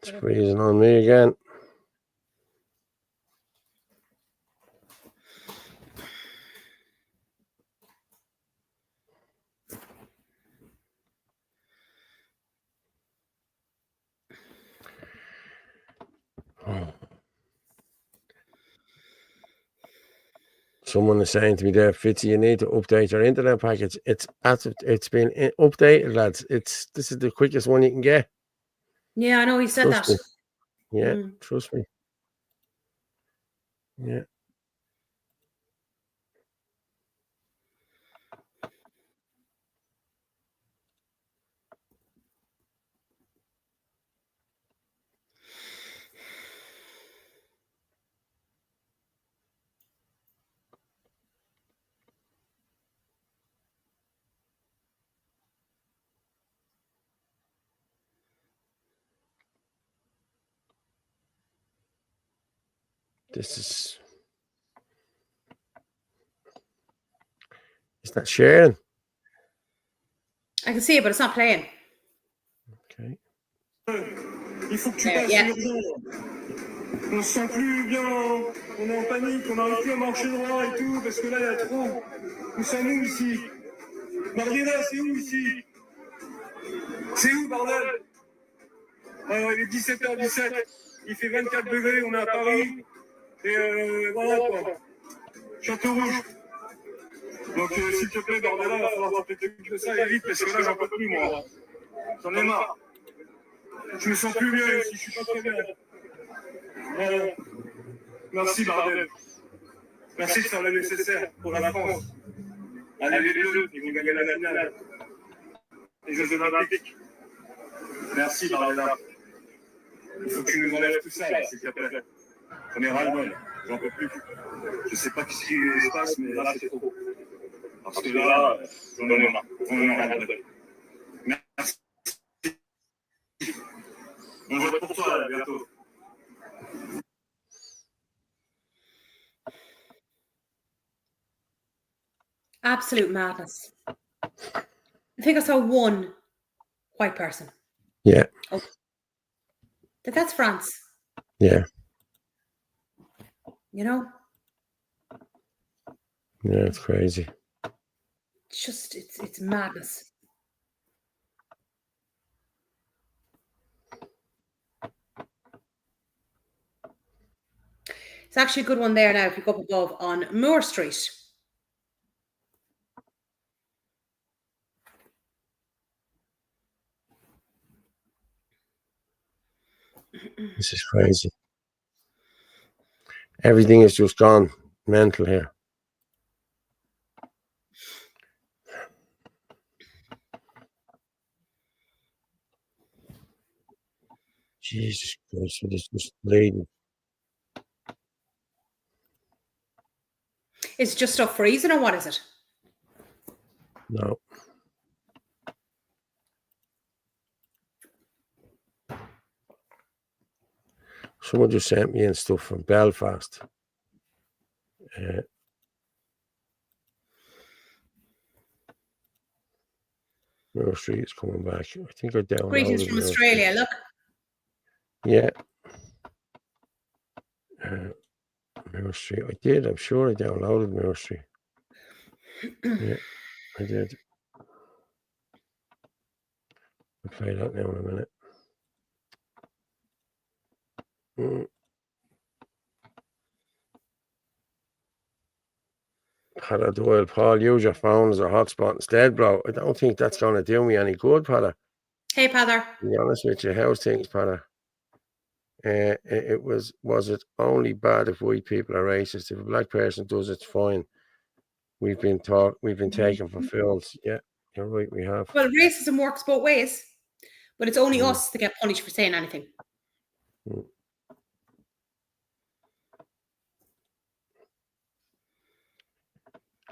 It's freezing on me again. Someone is saying to me there, Fitzy, you need to update your internet package. It's been updated, lads. This is the quickest one you can get. Yeah, I know he said Trust that. Me. Yeah, trust me. Yeah. Is that sharing? I can see it, but it's not playing. Okay. Il faut que tu passes on se sent plus bien, on est en panique, on n'arrive plus à marcher droit et tout, parce que là il y a trop. Où sommes-nous ici? Mariella, c'est où ici? C'est où, bordel? Il est 17h17, il fait 24 degrés, on est à Paris, et voilà quoi. Château Rouge. Donc s'il te plaît, Bardella, il va falloir t'occuper de ça et vite, parce que là j'en peux plus moi. J'en ai marre. Je me sens plus bien ici, je suis pas très bien. Voilà. Merci Bardel. Merci de faire le nécessaire pour la France. Allez les Bleus, ils vont gagner la finale. Les Jeux Olympiques. Merci Bardella. Il faut que tu nous enlèves tout ça là, s'il te plaît. J'en ai ras-le-bol, j'en peux plus. Je sais pas ce qui se passe, mais là c'est trop. Parce que là, j'en ai marre. Merci. On vote pour toi, à bientôt. Absolute madness. I think I saw one white person. Yeah. Oh, that's France. Yeah. You know? Yeah, it's crazy. It's just, it's madness. It's actually a good one there now if you go up above on Moore Street. This is crazy. Everything is just gone mental here. Jesus Christ, it is just bleeding. Is it just stuff freezing or what is it? No. Someone just sent me in stuff from Belfast. Moore Street is coming back. I think I downloaded. Greetings from Australia, look. Yeah. Moore Street. I did. I'm sure I downloaded Moore Street. Yeah, I did. I'll play that now in a minute. Padda Doyle, Paul, use your phone as a hotspot instead, bro. I don't think that's going to do me any good, Padda. Hey, Padda. To be honest with you, how's things, Padda? Was it only bad if white people are racist? If a black person does, it's fine. We've been taken for fools. Yeah, you're right, we have. Well, racism works both ways, but it's only us that get punished for saying anything.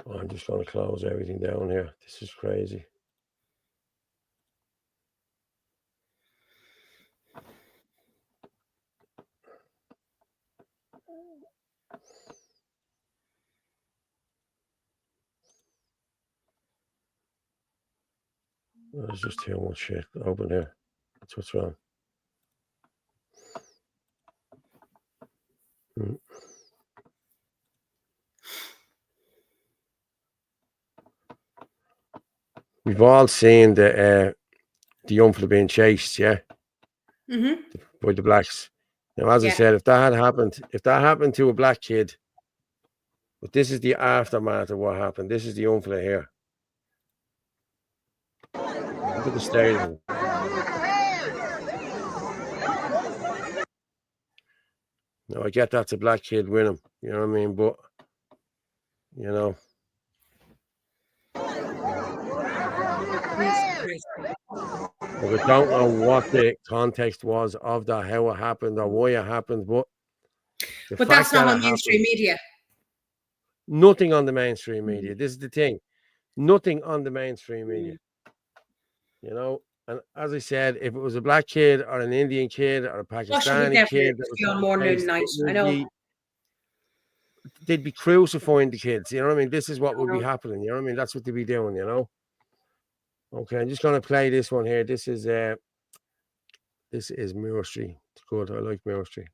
Oh, I'm just going to close everything down here. This is crazy. There's just too much shit open here. That's what's wrong. We've all seen the young fella being chased, yeah, by the blacks. Now, as I said, if that happened to a black kid, but this is the aftermath of what happened. This is the young fella here. Look at the stadium. Now, I get that's a black kid with him, you know what I mean? But, you know. But I don't know what the context was of that, how it happened or why it happened, but that's not on mainstream media. Nothing on the mainstream media. This is the thing. Nothing on the mainstream media. You know, and as I said, if it was a black kid or an Indian kid or a Pakistani kid, on morning night. I know. They'd be crucifying the kids. You know what I mean? This is what would be happening. You know what I mean? That's what they'd be doing. You know. Okay, I'm just going to play this one here. This is Moore Street. It's good. I like Moore Street.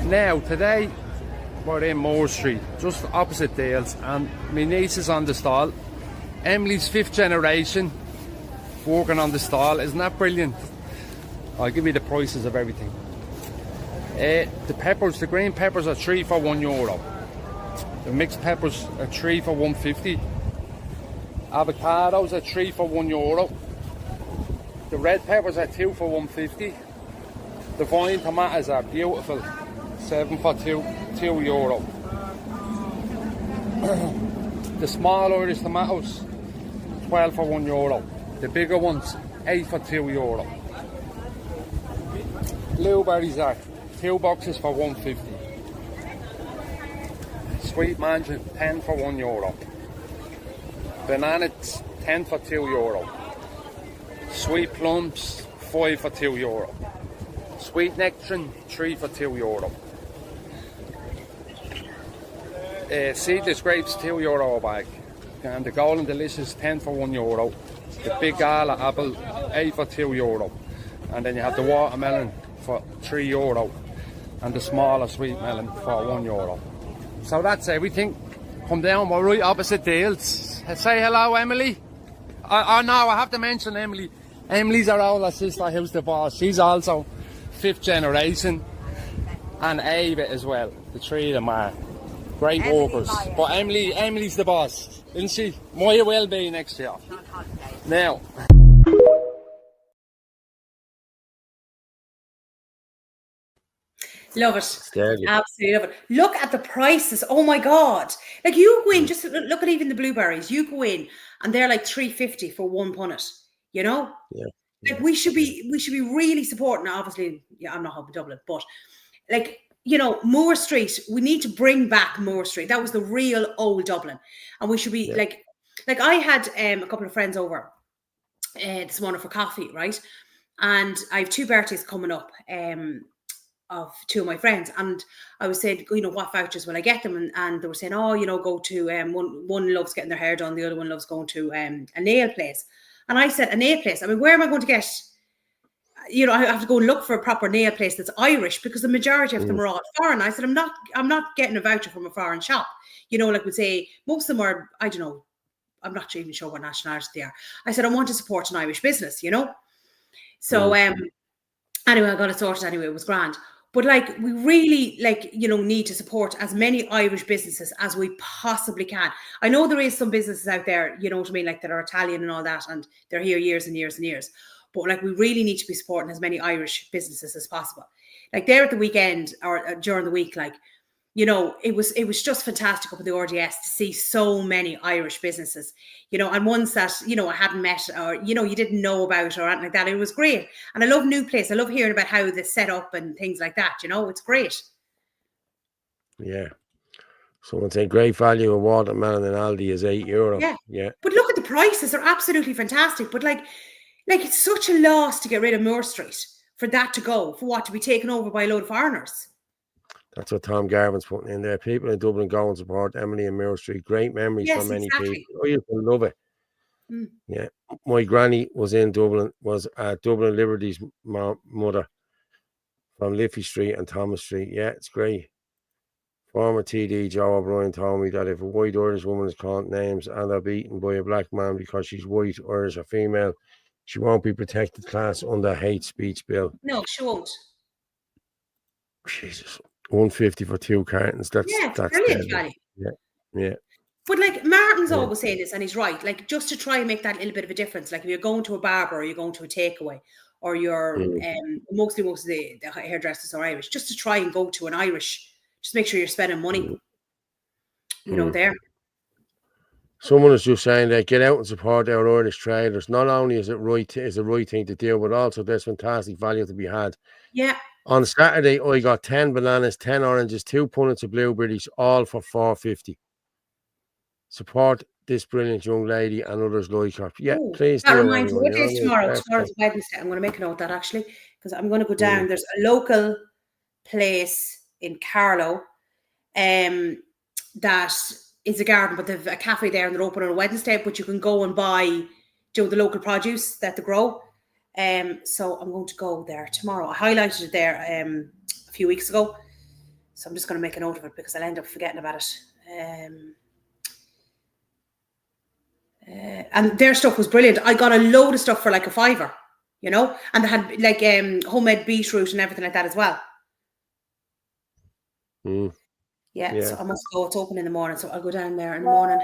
Now, today, we're in Moore Street, just opposite Dales, and my niece is on the stall. Emily's 5th generation working on the stall. Isn't that brilliant? I'll give you the prices of everything. The peppers, the green peppers are 3 for €1. The mixed peppers are 3 for $1.50. Avocados are 3 for €1. The red peppers are 2 for $1.50. The vine tomatoes are beautiful, 7 for €2. The small Irish tomatoes, 12 for €1. The bigger ones, 8 for €2. Blueberries are 2 boxes for $1.50. Sweet mandarin, 10 for €1. Bananas, 10 for €2. Sweet plums, 5 for €2. Sweet nectarine, 3 for €2. Seedless grapes, €2 a bag. And the golden delicious, 10 for €1. The big gala apple, 8 for €2. And then you have the watermelon for €3. And the smaller sweet melon for €1. So that's everything. Come down, we're right opposite Dales. Say hello, Emily. Oh no, I have to mention Emily. Emily's our older sister who's the boss. She's also 5th generation. And Ava as well. The 3 of them are great workers. But Emily's the boss, isn't she? Might well be next year. Now. Love it. Absolutely love it. Look at the prices. Oh my God. Like you go in, just look at even the blueberries. You go in and they're like $3.50 for 1 punnet, you know? Yeah. Like we should be really supporting, obviously, yeah, I'm not up in Dublin, but like, you know, Moore Street, we need to bring back Moore Street. That was the real old Dublin. And we should be like I had a couple of friends over this morning for coffee, right? And I have 2 birthdays coming up. Of 2 of my friends, and I was saying, you know, what vouchers will I get them? And they were saying, oh, you know, go to one loves getting their hair done, the other one loves going to a nail place. And I said, a nail place? I mean, where am I going to get? You know, I have to go and look for a proper nail place that's Irish, because the majority of them are all foreign. I said, I'm not getting a voucher from a foreign shop. You know, like we say, most of them are, I don't know, I'm not even sure what nationality they are. I said, I want to support an Irish business, you know. So anyway, I got it sorted anyway. It was grand. But like, we really, like, you know, need to support as many Irish businesses as we possibly can. I know there is some businesses out there, you know what I mean, like that are Italian and all that, and they're here years and years and years. But like, we really need to be supporting as many Irish businesses as possible. Like there at the weekend or during the week, like, you know, it was just fantastic up at the RDS to see so many Irish businesses, you know, and ones that, you know, I hadn't met or, you know, you didn't know about or anything like that. It was great. And I love New Place. I love hearing about how they set up and things like that, you know, it's great. Yeah. Someone said great value of watermelon in Aldi is €8. Yeah. But look at the prices. They're absolutely fantastic. But like it's such a loss to get rid of Moore Street for that to go, for what, to be taken over by a load of foreigners. That's what Tom Garvin's putting in there. People in Dublin go and support Emily and Moore Street. Great memories for many people. I used to love it. Yeah. My granny was in Dublin, was at Dublin Liberty's mother from Liffey Street and Thomas Street. Yeah, it's great. Former TD Joe O'Brien told me that if a white Irish woman is called names and are beaten by a black man because she's white, Irish or female, she won't be protected class under hate speech bill. No, she won't. Jesus. 150 for 2 cartons. That's brilliant value. Yeah. But like Martin's always saying this, and he's right. Like, just to try and make that little bit of a difference. Like if you're going to a barber or you're going to a takeaway, or you're mostly of the hairdressers are Irish, just to try and go to an Irish, just make sure you're spending money. You know, there. Someone is just saying that get out and support our Irish traders. Not only is it right thing to do, but also there's fantastic value to be had. Yeah. On Saturday, I got 10 bananas, 10 oranges, 2 punnets of blueberries, all for $4.50. Support this brilliant young lady and others like her. Yeah, please do. That reminds me, what day is tomorrow? Tomorrow's Wednesday. I'm going to make a note of that, actually, because I'm going to go down. There's a local place in Carlow that is a garden, but they've a cafe there and they're open on a Wednesday, but you can go and buy the local produce that they grow. So I'm going to go there tomorrow. I highlighted it there a few weeks ago, so I'm just going to make a note of it because I'll end up forgetting about it. And their stuff was brilliant. I got a load of stuff for like $5, you know, and they had like homemade beetroot and everything like that as well. Yeah, so I must go. It's open in the morning, so I'll go down there in the morning.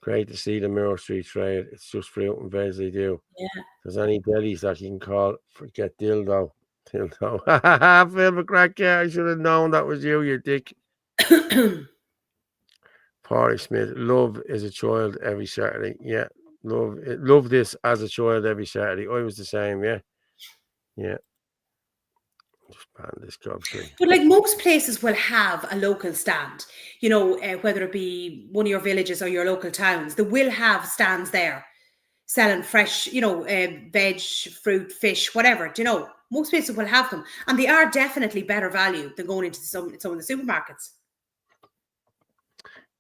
Great to see the Moore Street trade. It's just fruit and veg they do. Yeah. If there's any delis that you can call, forget dildo. Phil McCrack, yeah, I should have known that was you dick. Party Smith, love as a child every Saturday. Yeah, love this as a child every Saturday. I was the same, yeah. Just ban this job. But like most places will have a local stand, you know, whether it be one of your villages or your local towns, they will have stands there. selling fresh, veg, fruit, fish, whatever. Do you know? Most places will have them, and they are definitely better value than going into some of the supermarkets.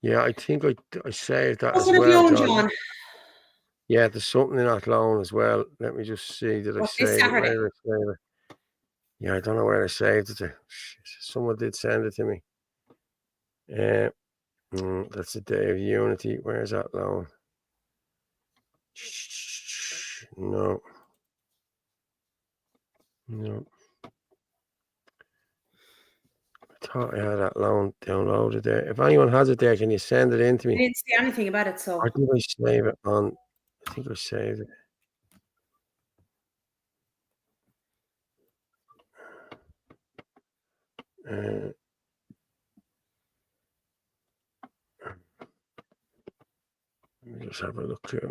Yeah, I think I saved that What's as in well, Athlone, John. John? Yeah, there's something in Athlone as well. Let me just see. Did I What's this save it? Saturday? Where did I save it? Yeah, I don't know where I saved it to. Shit, someone did send it to me. That's the Day of Unity. Where's Athlone? No. I thought I had Athlone downloaded there. If anyone has it there, can you send it in to I me? didn't see anything about it, so. Or did I save it on? I think I saved it. Let me just have a look here.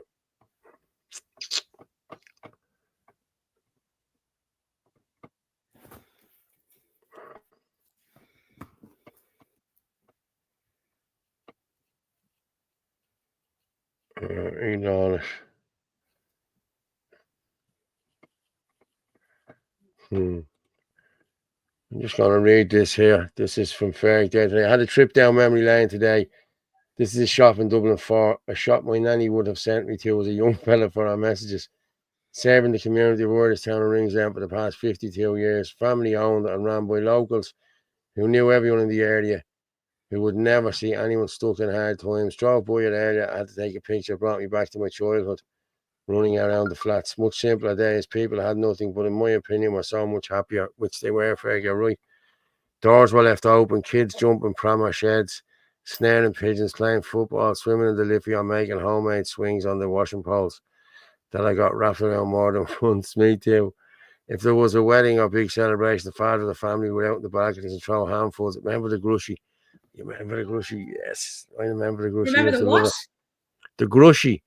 Read on it. I'm just going to read this here. This is from Ferrick Day today. I had a trip down memory lane today. This is a shop in Dublin 4. A shop my nanny would have sent me to as a young fella for our messages. Serving the community of Worderstown and Ringsend for the past 52 years. Family owned and ran by locals who knew everyone in the area, who would never see anyone stuck in hard times. Drove by it earlier. I had to take a picture. Brought me back to my childhood. Running around the flats. Much simpler days. People had nothing, but in my opinion were so much happier, which they were, Ferg, you're right. Doors were left open, kids jumping from our sheds, snaring pigeons, playing football, swimming in the Liffey, or making homemade swings on the washing poles that I got wrapped around more than once. Me too. If there was a wedding or big celebration, the father of the family would out in the balconies and throw handfuls. Remember the grushy? You remember the grushy? Yes, I remember the grushy. Remember the what? The grushy.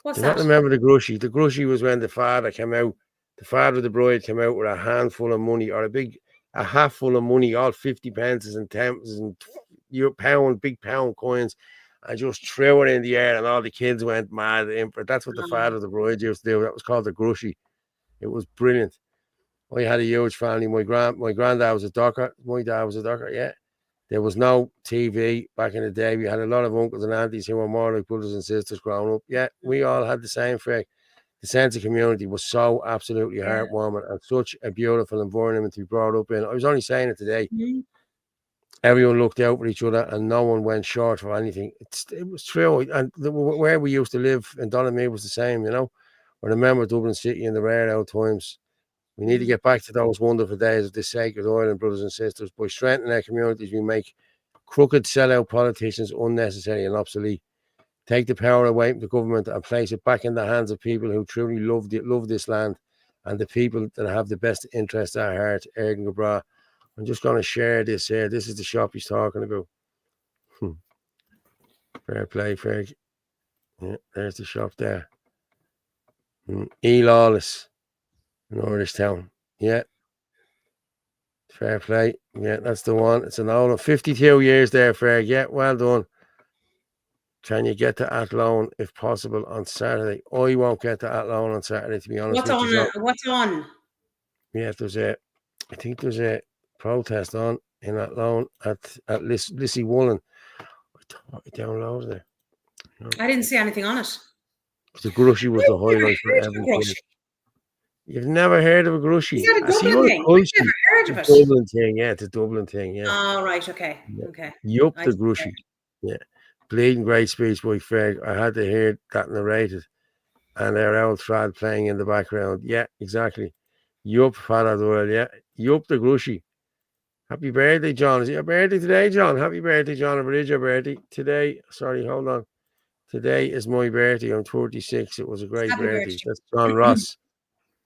What's Do that? not remember the grushy. The grushy was when the father came out, the father of the bride came out with a handful of money or a half full of money, all 50 pences and 10s and big pound coins, and just threw it in the air, and all the kids went mad. That's what the father of the bride used to do. That was called the grushy. It was brilliant. I had a huge family. My granddad was a docker. My dad was a docker. Yeah. There was no TV back in the day. We had a lot of uncles and aunties who were more like brothers and sisters growing up. Yeah, we all had the same thing. The sense of community was so absolutely heartwarming and such a beautiful environment to be brought up in. I was only saying it today. Everyone looked out for each other and no one went short for anything. It was true. And where we used to live in Donaghmede was the same, I remember Dublin City in the rare old times. We need to get back to those wonderful days of the sacred island, brothers and sisters. By strengthening our communities, we make crooked sellout politicians unnecessary and obsolete. Take the power away from the government and place it back in the hands of people who truly love this land and the people that have the best interests at heart. Ergen Gabra. I'm just going to share this here. This is the shop he's talking about. Fair play, Ferg. Yeah, there's the shop there. Lawless. Norristown. Yeah. Fair play. Yeah, that's the one. It's an old 52 years there, Ferg. Yeah, well done. Can you get to Athlone if possible on Saturday? I won't get to Athlone on Saturday, to be honest with you. What's on? Yeah, I think there's a protest on in Athlone at Lissy Woolen. I downloaded it. I didn't see anything on it. The grushy was the highlight for everything. You've never heard of a grushy? Is that a Dublin thing? I've never heard of it. Dublin thing, yeah, it's a Dublin thing, yeah. Oh, right, okay, yeah. okay. Yup, the grushy. Yeah. Bleeding great speech by Ferg. I had to hear that narrated. And our old trad playing in the background. Yeah, exactly. Yup, Father Doyle, yeah. Yup, the grushy. Happy birthday, John. Is it your birthday today, John? Happy birthday, John. If it is your birthday today, sorry, hold on. Today is my birthday. I'm 36. It was a great birthday. That's John Ross.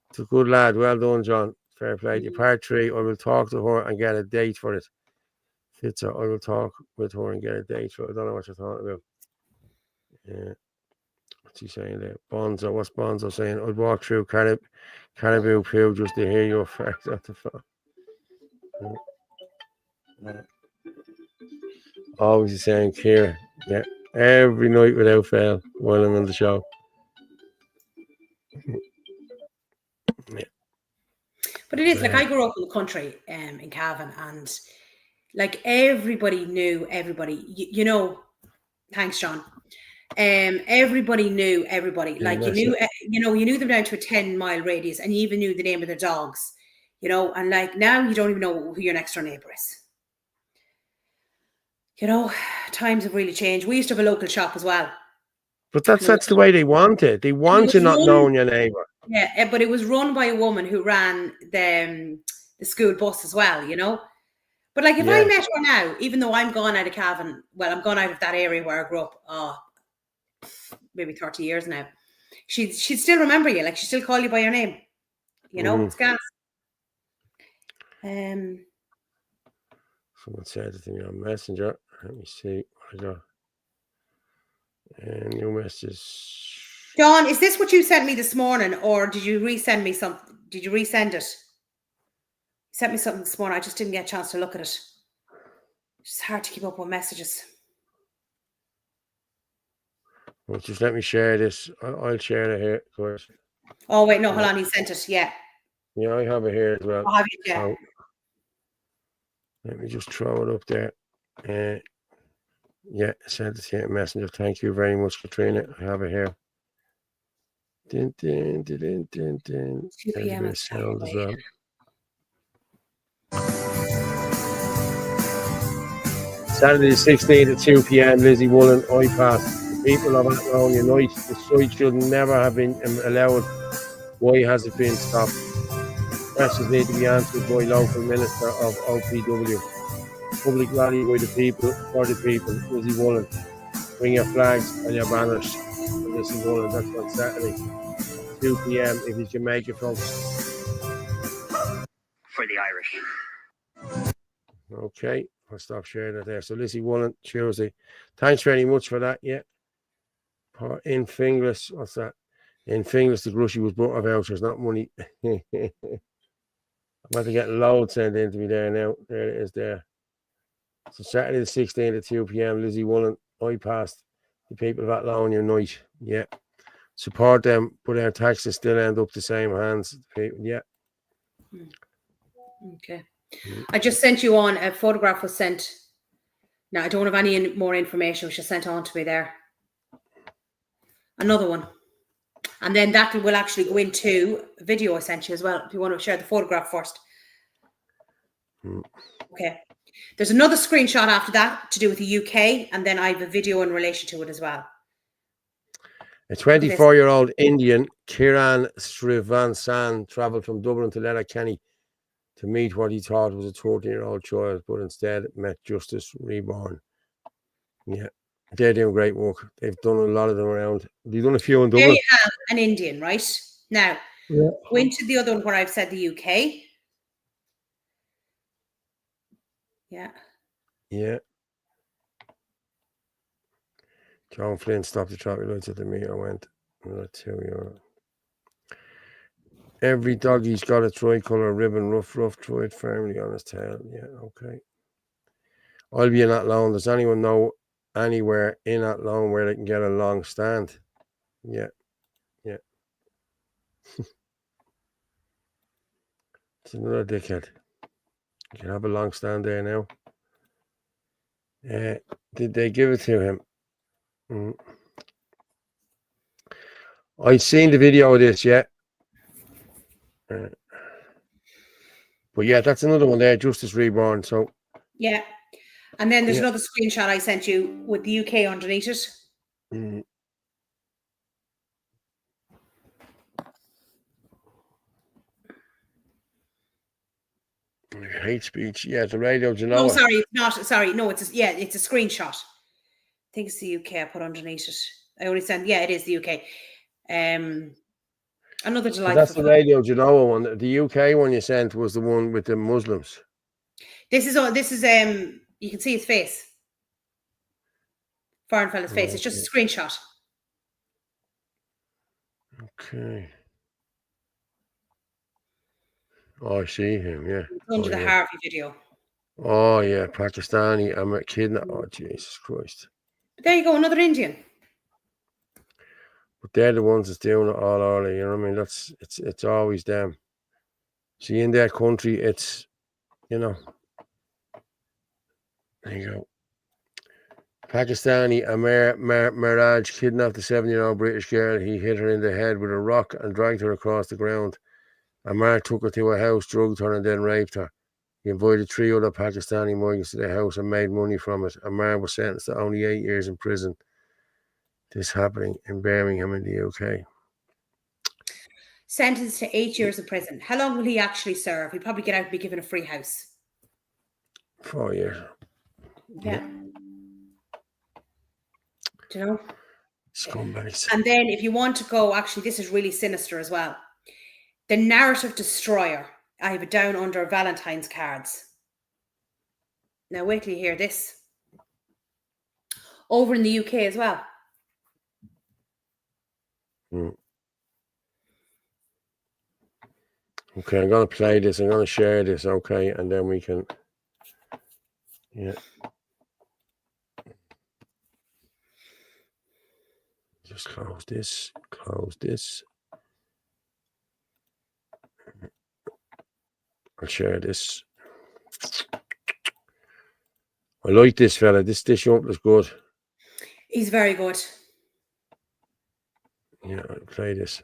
It's a good lad. Well done, John. Fair play. Part 3, I will talk to her and get a date for it. Fitzer, I will talk with her and get a date for it. I don't know what you're talking about. Yeah. What's he saying there? Bonzo. What's Bonzo saying? I'd walk through Caribou Pew just to hear your facts at the phone. Yeah. Always the same, Kira. Yeah. Every night without fail while I'm on the show. But it is like I grew up in the country in Cavan, and like everybody knew everybody. You know, thanks, John. Everybody knew everybody. Like you knew them down to a 10-mile radius, and you even knew the name of their dogs. You know, and like now you don't even know who your next door neighbor is. You know, times have really changed. We used to have a local shop as well. But that's the way they want it. They want you not knowing your neighbor. Yeah, but it was run by a woman who ran the school bus as well, you know. But like if I met her now, even though I'm gone out of Cavan, well, I'm gone out of that area where I grew up, maybe 30 years now, she'd still remember you. Like she'd still call you by your name. You know, it's gas. Someone said it to me on Messenger. Let me see what I got. New messages. John, is this what you sent me this morning, or did you resend me something? Did you resend it? You sent me something this morning. I just didn't get a chance to look at it. It's hard to keep up with messages. Well, just let me share this. I'll share it here, of course. Oh, wait, no, hold on. He sent it. Yeah. Yeah, I have it here as well. I'll have it, yeah. So, let me just throw it up there. Yeah, sent it here, Messenger. Thank you very much, Katrina. I have it here. 2 p.m. Sound as well. Saturday the 16th at 2 p.m. Lizzie Woolen, iPass. The people of Athlone unite. The site should never have been allowed. Why has it been stopped? Questions need to be answered by local minister of OPW. Public rally by the people, for the people. Lizzie Woolen. Bring your flags and your banners. Lizzie Woolen, that's on Saturday, 2 p.m. if you can make it, folks. For the Irish. Okay, I'll stop sharing that there. So Lizzie Woolen, Tuesday. Thanks very much for that. Yeah. In Finglas, what's that? In Finglas, the grocery was butter vouchers, not money. I'm about to get loads sent in to me there now. There it is there. So Saturday the 16th at 2 p.m. Lizzie Woolen, I passed the people of Athlone unite. Yeah. Support them, but our taxes still end up the same hands. Yeah. Okay. I just sent you on, a photograph was sent. Now, I don't have any more information, which was sent on to me there. Another one. And then that will actually go into a video I sent you as well, if you want to share the photograph first. Okay. There's another screenshot after that to do with the UK, and then I have a video in relation to it as well. A 24-year-old Indian, Kiran Srivansan, travelled from Dublin to Letterkenny to meet what he thought was a 13-year-old child, but instead met Justice Reborn. Yeah, they're doing great work. They've done a lot of them around. They've done a few in Dublin. There you have an Indian, right? Now, go into the other one where I've said the UK. Yeah. Yeah. John Flynn stopped the traffic lights at the meter. I went. That's who we are. Every doggy's got a tricolour ribbon, rough, tied firmly on his tail. Yeah, okay. I'll be in Athlone. Does anyone know anywhere in Athlone where they can get a long stand? Yeah. Yeah. It's another dickhead. You can have a long stand there now. Did they give it to him? I've seen the video of this, yeah. But yeah, that's another one there, Justice Reborn. So yeah. And then there's another screenshot I sent you with the UK underneath it. Hate speech. Yeah, the Radio Genoa. Oh, sorry, it's not. Sorry, no, it's a screenshot. I think it's the UK I put underneath it. I only sent. Yeah, it is the UK. Another delightful. That's the Radio Genoa one. The UK one you sent was the one with the Muslims. This is you can see his face. Foreign fella's face. It's just a screenshot. Okay. Oh, I see him, yeah. Under the Harvey video. Oh, yeah, Pakistani. I'm a kidnap. Oh, Jesus Christ. But there you go, another Indian. But they're the ones that's doing it all early, you know what I mean? It's always them. See, in that country, it's, you know, there you go. Pakistani Amir Miraj kidnapped a 7-year-old British girl. He hit her in the head with a rock and dragged her across the ground. Amar took her to a house, drugged her, and then raped her. He invited 3 other Pakistani migrants to the house and made money from it. Amar was sentenced to only 8 years in prison. This happening in Birmingham in the UK. Sentenced to 8 years in prison. How long will he actually serve? He'll probably get out and be given a free house. 4 years. Yeah. Do you know? Scumbags. And then if you want to go, actually, this is really sinister as well. The narrative destroyer. I have it down under Valentine's cards. Now wait till you hear this. Over in the UK as well. Okay, I'm going to play this. I'm going to share this, okay? And then we can... Yeah. Just close this. Close this. I'll share this. I like this fella. This young is good. He's very good. Yeah, I'll play this.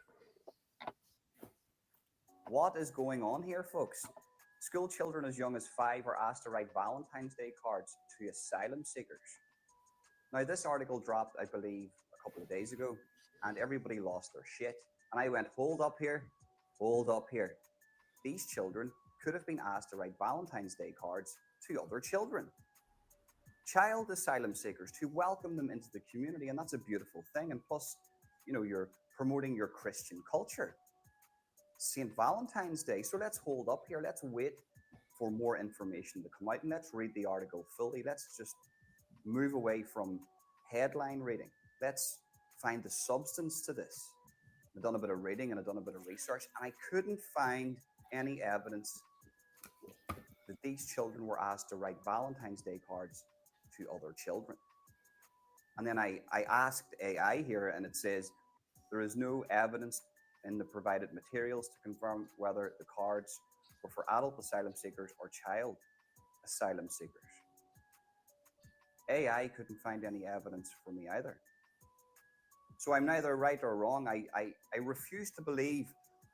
What is going on here, folks? School children as young as 5 are asked to write Valentine's Day cards to asylum seekers. Now, this article dropped, I believe, a couple of days ago, and everybody lost their shit. And I went, hold up here, hold up here. These children could have been asked to write Valentine's Day cards to other children. Child asylum seekers, to welcome them into the community, and that's a beautiful thing. And plus, you know, you're promoting your Christian culture. St. Valentine's Day. So let's hold up here. Let's wait for more information to come out, and let's read the article fully. Let's just move away from headline reading. Let's find the substance to this. I've done a bit of reading and I've done a bit of research, and I couldn't find any evidence that these children were asked to write Valentine's Day cards to other children. And then I asked AI here, and it says there is no evidence in the provided materials to confirm whether the cards were for adult asylum seekers or child asylum seekers. AI couldn't find any evidence for me either. So I'm neither right or wrong. I refuse to believe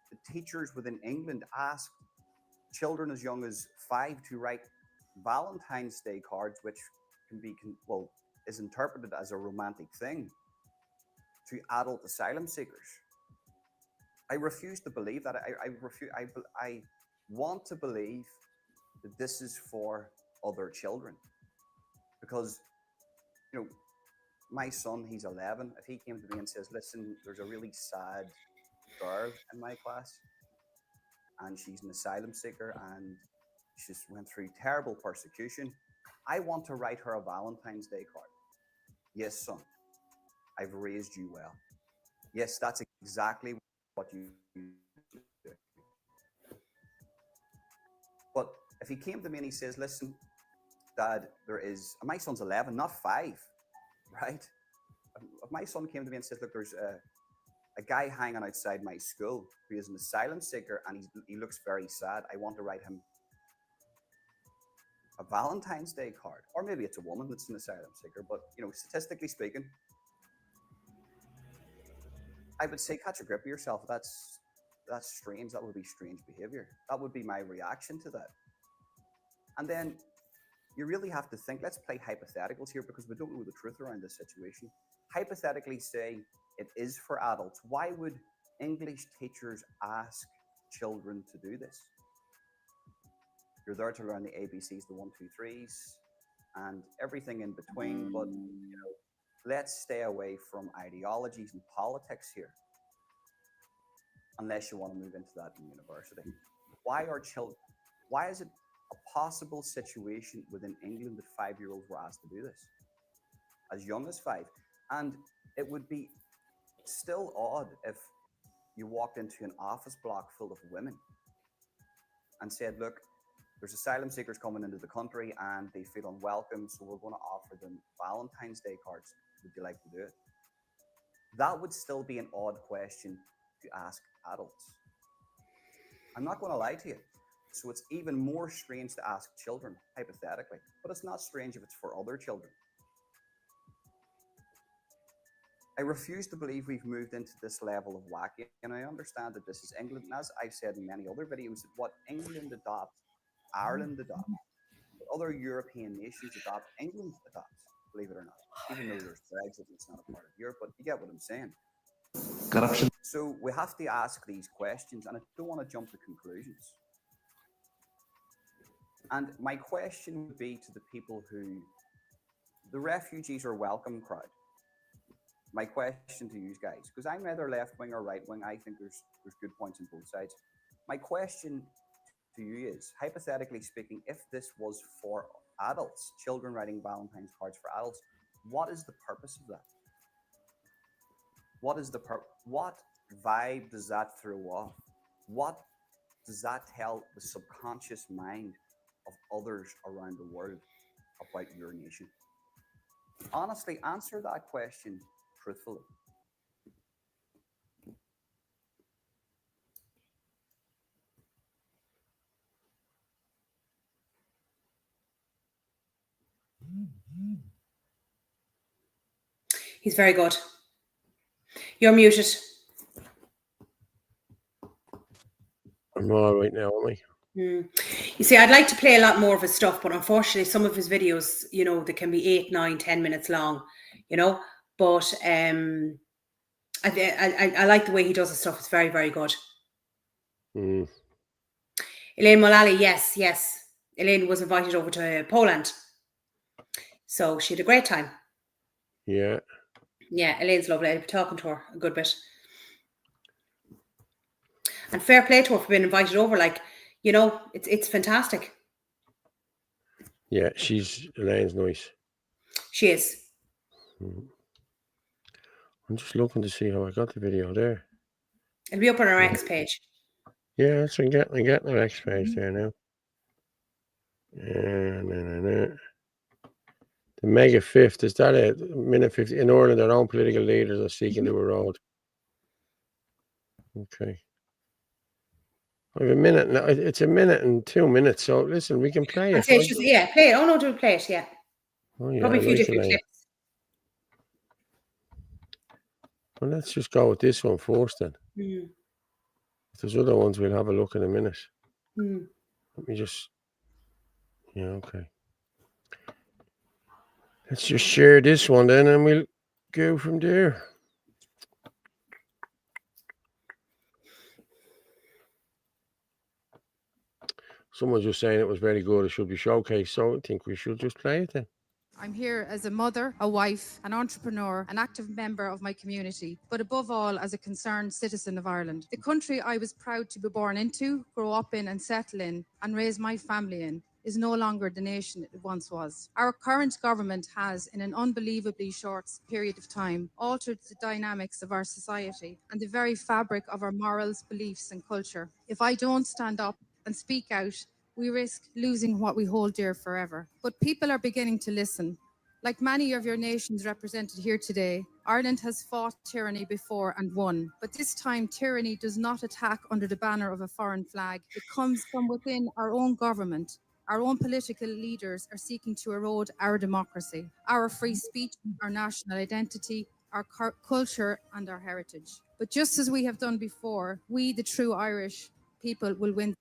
that teachers within England asked children as young as 5 to write Valentine's Day cards, which can be, is interpreted as a romantic thing, to adult asylum seekers. I refuse to believe that. I want to believe that this is for other children, because, you know, my son, he's 11. If he came to me and says, listen, there's a really sad girl in my class and she's an asylum seeker and she's went through terrible persecution, I want to write her a Valentine's Day card. Yes, son, I've raised you well. Yes, that's exactly what you do. But if he came to me and he says, listen, Dad, my son's 11, not 5, right? If my son came to me and says, look, there's a guy hanging outside my school who is an asylum seeker and he looks very sad, I want to write him a Valentine's Day card. Or maybe it's a woman that's an asylum seeker, but, you know, statistically speaking, I would say catch a grip of yourself. That's strange. That would be strange behavior. That would be my reaction to that. And then you really have to think, let's play hypotheticals here because we don't know the truth around this situation. Hypothetically say it is for adults. Why would English teachers ask children to do this? You're there to learn the ABCs, the 1, 2, 3s, and everything in between. But, you know, let's stay away from ideologies and politics here, unless you want to move into that in university. Why is it a possible situation within England that 5-year-olds were asked to do this as young as 5? And it would be still odd if you walked into an office block full of women and said, look, there's asylum seekers coming into the country and they feel unwelcome, so we're going to offer them Valentine's Day cards. Would you like to do it? That would still be an odd question to ask adults. I'm not going to lie to you. So it's even more strange to ask children, hypothetically, but it's not strange if it's for other children. I refuse to believe we've moved into this level of wacky, and I understand that this is England. And as I've said in many other videos, what England adopts, Ireland adopts, what other European nations adopt, England adopts, believe it or not. Even though there's Brexit and it's not a part of Europe, but you get what I'm saying. Corruption. So we have to ask these questions, and I don't want to jump to conclusions. And my question would be to the people who, the refugees are welcome crowd. My question to you guys, because I'm either left wing or right wing, I think there's good points on both sides. My question to you is, hypothetically speaking, if this was for adults, children writing Valentine's cards for adults, what is the purpose of that? What is the what vibe does that throw off? What does that tell the subconscious mind of others around the world about your nation? Honestly, answer that question truthfully. He's very good. You're muted. I'm all right now, am I? You see, I'd like to play a lot more of his stuff, but unfortunately some of his videos, you know, they can be 8, 9, 10 minutes long, you know, but I like the way he does his stuff. It's very, very good. Elaine Mullally, yes. Elaine was invited over to Poland, so she had a great time. Yeah, Elaine's lovely. I'll be talking to her a good bit. And fair play to her for being invited over. Like, you know, it's fantastic. Yeah, Elaine's nice. She is. I'm just looking to see how I got the video there. It'll be up on our X page. Yeah, so I'm getting our X page there now. The mega fifth, is that a minute 50? In Ireland, their own political leaders are seeking to erode. Okay. I have a minute now. It's a minute and 2 minutes. So listen, we can play it. Play it. Oh no, do play it. Yeah. Oh, yeah, probably a few different clips. Well, let's just go with this one first then. If there's other ones, we'll have a look in a minute. Let me just. Yeah, okay. Let's just share this one then, and we'll go from there. Someone's just saying it was very good. It should be showcased. So I think we should just play it then. I'm here as a mother, a wife, an entrepreneur, an active member of my community, but above all, as a concerned citizen of Ireland. The country I was proud to be born into, grow up in and settle in, and raise my family in, is no longer the nation it once was. Our current government has, in an unbelievably short period of time, altered the dynamics of our society and the very fabric of our morals, beliefs and culture. If I don't stand up and speak out, we risk losing what we hold dear forever. But people are beginning to listen. Like many of your nations represented here today, Ireland has fought tyranny before and won. But this time, tyranny does not attack under the banner of a foreign flag. It comes from within our own government. Our own political leaders are seeking to erode our democracy, our free speech, our national identity, our culture and our heritage. But just as we have done before, we, the true Irish people, will win.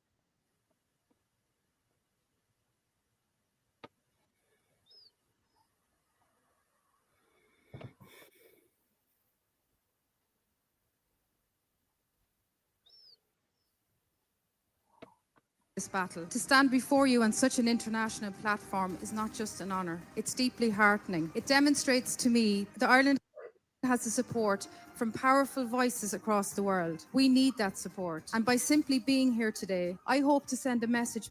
This battle. To stand before you on such an international platform is not just an honour, it's deeply heartening. It demonstrates to me that Ireland has the support from powerful voices across the world. We need that support. And by simply being here today, I hope to send a message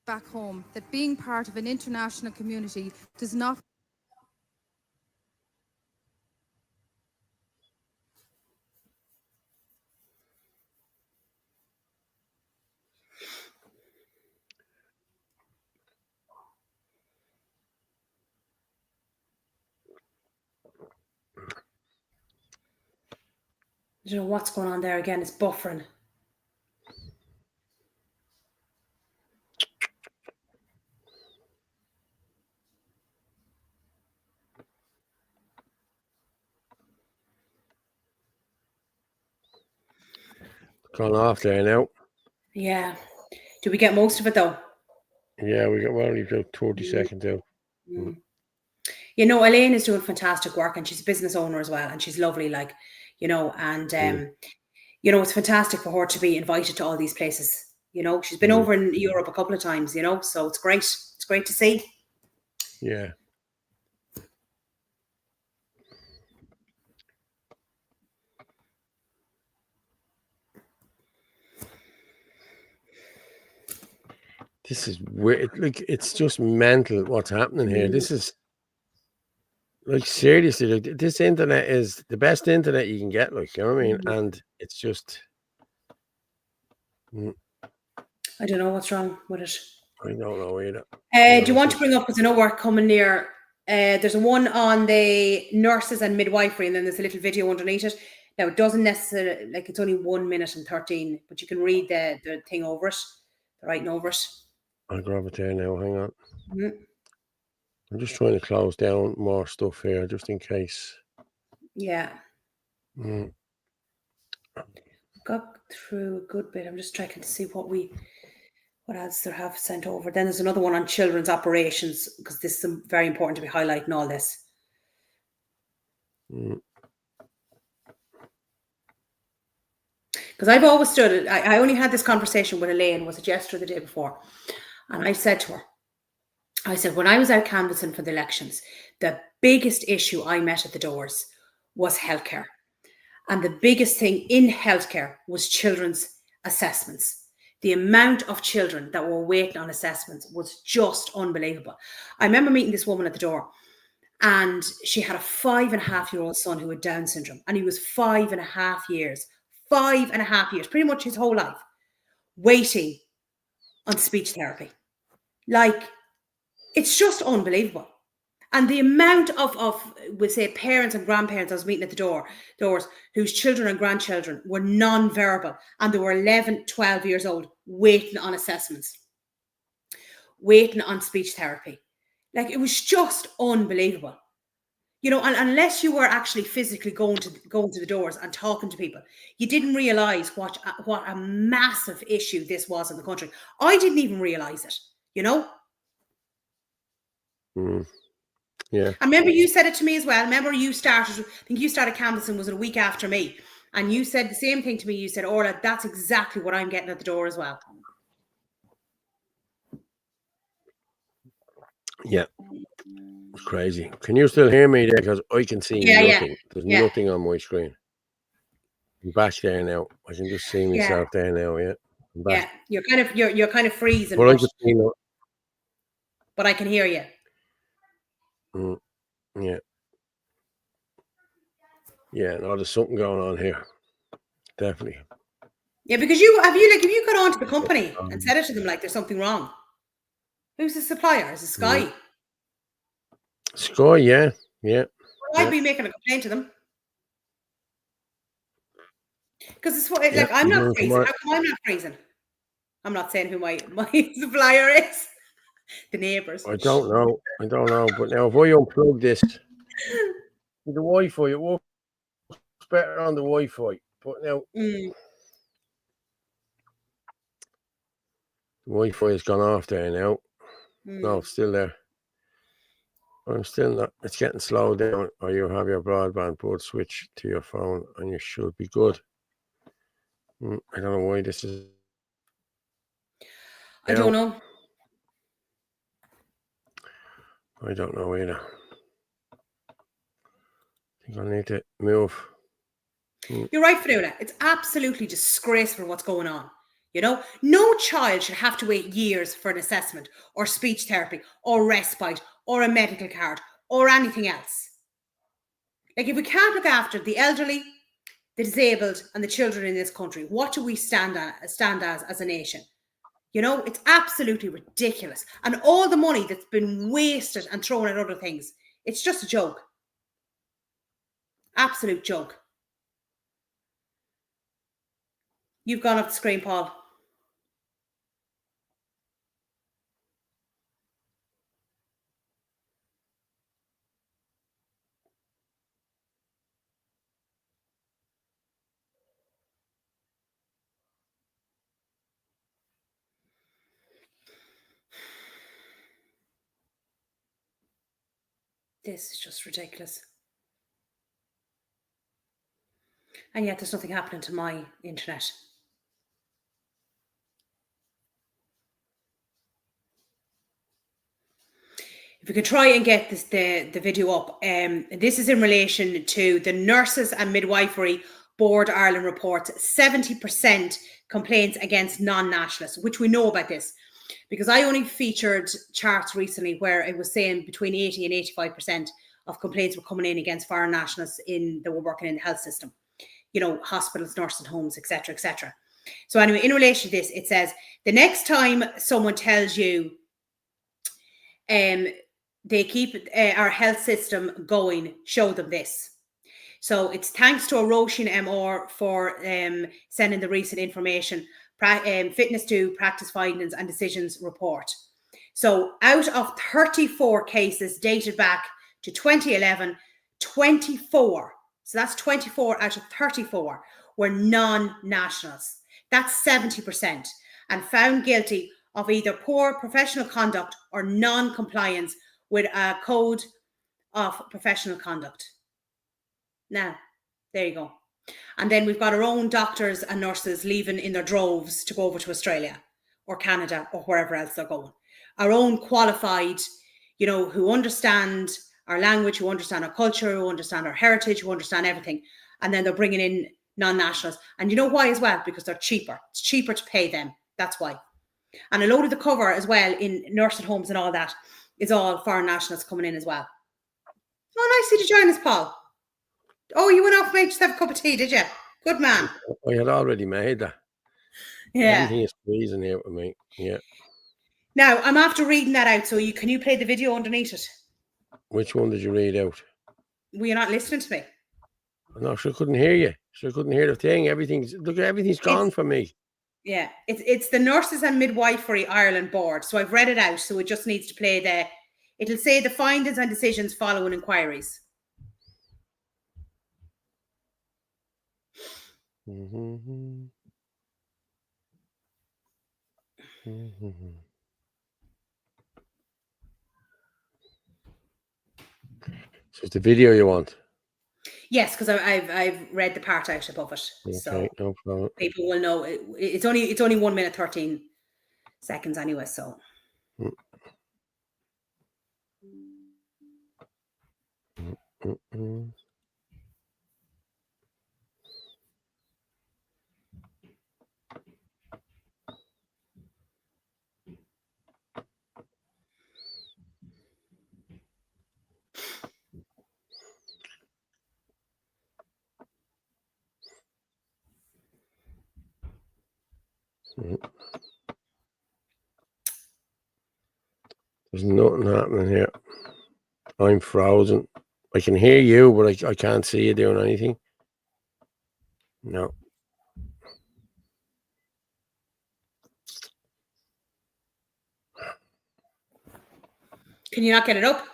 back home that being part of an international community does not don't know what's going on there again. It's buffering. Gone off there now. Yeah. Do we get most of it though? Yeah, we got only about 30 seconds out. Mm. You know, Elaine is doing fantastic work, and she's a business owner as well, and she's lovely, like, you know, and you know, it's fantastic for her to be invited to all these places. You know, she's been over in Europe a couple of times, you know, so it's great. It's great to see. Yeah. This is weird. Like, it's just mental what's happening here. This is, like, seriously, like, this internet is the best internet you can get, like, you know what I mean? And it's just... I don't know what's wrong with it. I don't know either. Do you want to bring up, because I know we're coming near, there's a one on the nurses and midwifery, and then there's a little video underneath it. Now, it doesn't necessarily, like, it's only 1 minute and 13, but you can read the thing over it, the writing over it. I'll grab it there now. Hang on. Mhm. I'm just trying to close down more stuff here, just in case. Yeah. Mm. Got through a good bit. I'm just checking to see what else they have sent over. Then there's another one on children's operations, because this is very important to be highlighting all this. Because I've always stood, I only had this conversation with Elaine, was it yesterday or the day before? And I said to her, I said, when I was out canvassing for the elections, the biggest issue I met at the doors was healthcare. And the biggest thing in healthcare was children's assessments. The amount of children that were waiting on assessments was just unbelievable. I remember meeting this woman at the door, and she had a 5.5-year-old son who had Down syndrome, and he was 5.5 years, pretty much his whole life, waiting on speech therapy. Like, it's just unbelievable. And the amount of we'll say, parents and grandparents I was meeting at the doors whose children and grandchildren were non-verbal, and they were 11, 12 years old, waiting on assessments, waiting on speech therapy. Like, it was just unbelievable. You know, and unless you were actually physically going to the doors and talking to people, you didn't realize what a massive issue this was in the country. I didn't even realize it, you know? Yeah. I remember you said it to me as well. I remember you started canvassing, was it a week after me? And you said the same thing to me. You said, Orla, that's exactly what I'm getting at the door as well. Yeah. It's crazy. Can you still hear me there? Because I can see nothing. There's nothing on my screen. I'm back there now. I can just see myself there now. Yeah. I'm back. Yeah. You're kind of freezing. But I can hear you. Yeah. Yeah, no, there's something going on here. Definitely. Yeah, because have you got on to the company and said it to them like there's something wrong? Who's the supplier? Is it Sky? Sky, yeah. Well, I'd be making a complaint to them. Because it's what, like, I'm not freezing. How come I'm not freezing? I'm not saying who my supplier is. The neighbours. I don't know. But now if I unplug this with the Wi-Fi, it works better on the Wi-Fi. But now the Wi-Fi has gone off there now. No, it's still there. I'm still not. It's getting slowed down. Or you have your broadband port switch to your phone, and you should be good. I don't know why this is. I don't know. I don't know either. I think I need to move. You're right, Fiona. It's absolutely disgraceful what's going on. You know, no child should have to wait years for an assessment or speech therapy or respite or a medical card or anything else. Like, if we can't look after the elderly, the disabled and the children in this country, what do we stand as a nation? You know, it's absolutely ridiculous. And all the money that's been wasted and thrown at other things, it's just a joke. Absolute joke. You've gone off the screen, Paul. This is just ridiculous. And yet there's nothing happening to my internet. If we could try and get this, the video up, this is in relation to the Nurses and Midwifery Board Ireland reports 70% complaints against non-nationalists, which we know about this because I only featured charts recently where it was saying between 80 and 85% of complaints were coming in against foreign nationalists that were working in the health system, you know, hospitals, nursing homes, etc., etc. So anyway, in relation to this, it says the next time someone tells you they keep our health system going, show them this. So it's thanks to Roisin MR for sending the recent information, Fitness to Practice Findings and Decisions report. So out of 34 cases dated back to 2011, 24, so that's 24 out of 34, were non-nationals. That's 70%, and found guilty of either poor professional conduct or non-compliance with a code of professional conduct. Now, there you go. And then we've got our own doctors and nurses leaving in their droves to go over to Australia or Canada or wherever else they're going. Our own qualified, you know, who understand our language, who understand our culture, who understand our heritage, who understand everything. And then they're bringing in non-nationals. And you know why as well? Because they're cheaper. It's cheaper to pay them. That's why. And a load of the cover as well in nursing homes and all that is all foreign nationals coming in as well. Oh, nice of you to join us, Paul. Oh, you went off and made yourself a cup of tea, did you? Good man. I had already made that. Yeah. Everything is freezing here with me. Yeah. Now, I'm after reading that out, so can you play the video underneath it? Which one did you read out? Were you not listening to me? No, sure couldn't hear you. Sure couldn't hear the thing. Everything's gone for me. Yeah, it's the Nurses and Midwifery Ireland Board. So I've read it out, so it just needs to play it'll say the findings and decisions following inquiries. Mm-hmm. Mm-hmm. So it's the video you want? Yes, because I've read the part out above it, okay, so no problem. People will know. It's only 1 minute 13 seconds anyway. So. Mm-mm. There's nothing happening here. I'm frozen. I can hear you, but I can't see you doing anything. No. Can you not get it up?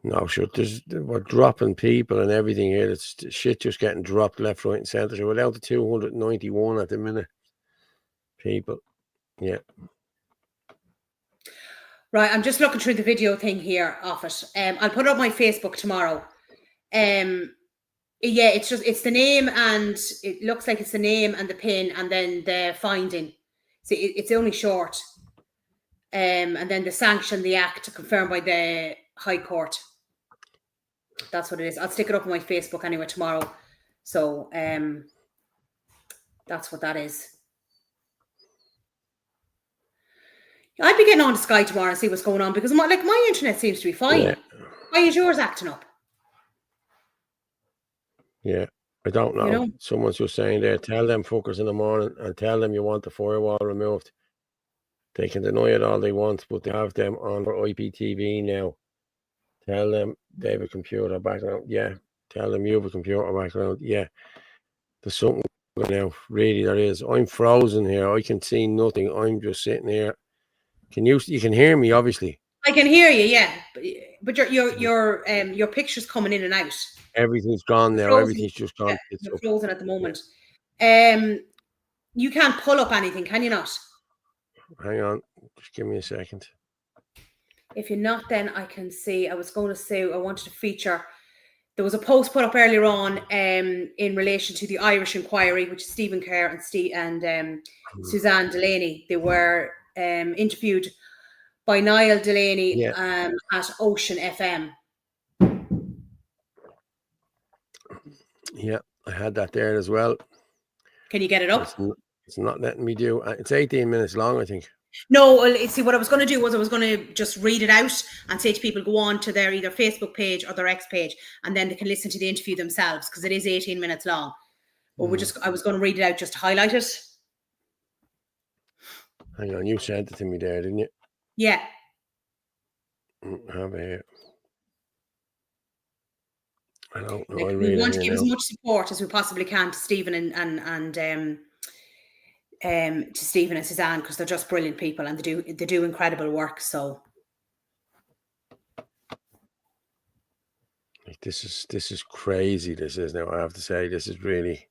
No, sure. We're dropping people and everything here. It's shit just getting dropped left, right, and centre. So we're down to 291 at the minute. People. Yeah. Right, I'm just looking through the video thing here of it. I'll put it on my Facebook tomorrow. Yeah, it's the name, and it looks like it's the name and the pin and then the finding. So it's only short. And then the sanction, the act confirmed by the High Court. That's what it is. I'll stick it up on my Facebook anyway tomorrow. So that's what that is. I'd be getting on to Sky tomorrow and see what's going on, because my internet seems to be fine. Yeah. Why is yours acting up? Yeah, I don't know. You know? Someone's just saying there, tell them fuckers in the morning and tell them you want the firewall removed. They can deny it all they want, but they have them on for IPTV now. Tell them they have a computer background. Yeah. Tell them you have a computer background. Yeah. There's something now. Really, there is. I'm frozen here. I can see nothing. I'm just sitting here. You can hear me, obviously. I can hear you, yeah. But your picture's coming in and out. Everything's gone now. Frozen. Everything's just gone. Yeah, It's you're up. frozen at the moment. You can't pull up anything, can you not? Hang on. Just give me a second. If you're not, then I can see. I wanted to feature. There was a post put up earlier on in relation to the Irish inquiry, which is Stephen Kerr and Suzanne Delaney. They were interviewed by Niall Delaney at Ocean FM. Yeah, I had that there as well. Can you get it up? It's not letting me do. It's 18 minutes long, I think. No, see, what I was going to do was I was going to just read it out and say to people, go on to their either Facebook page or their X page, and then they can listen to the interview themselves, because it is 18 minutes long. But I was going to read it out just to highlight it. Hang on, you sent it to me there, didn't you? Yeah. Have it. I don't know. We want to give as much support as we possibly can to Stephen and to Stephen and Suzanne, because they're just brilliant people and they do incredible work. So this is crazy. This is now. I have to say, this is really.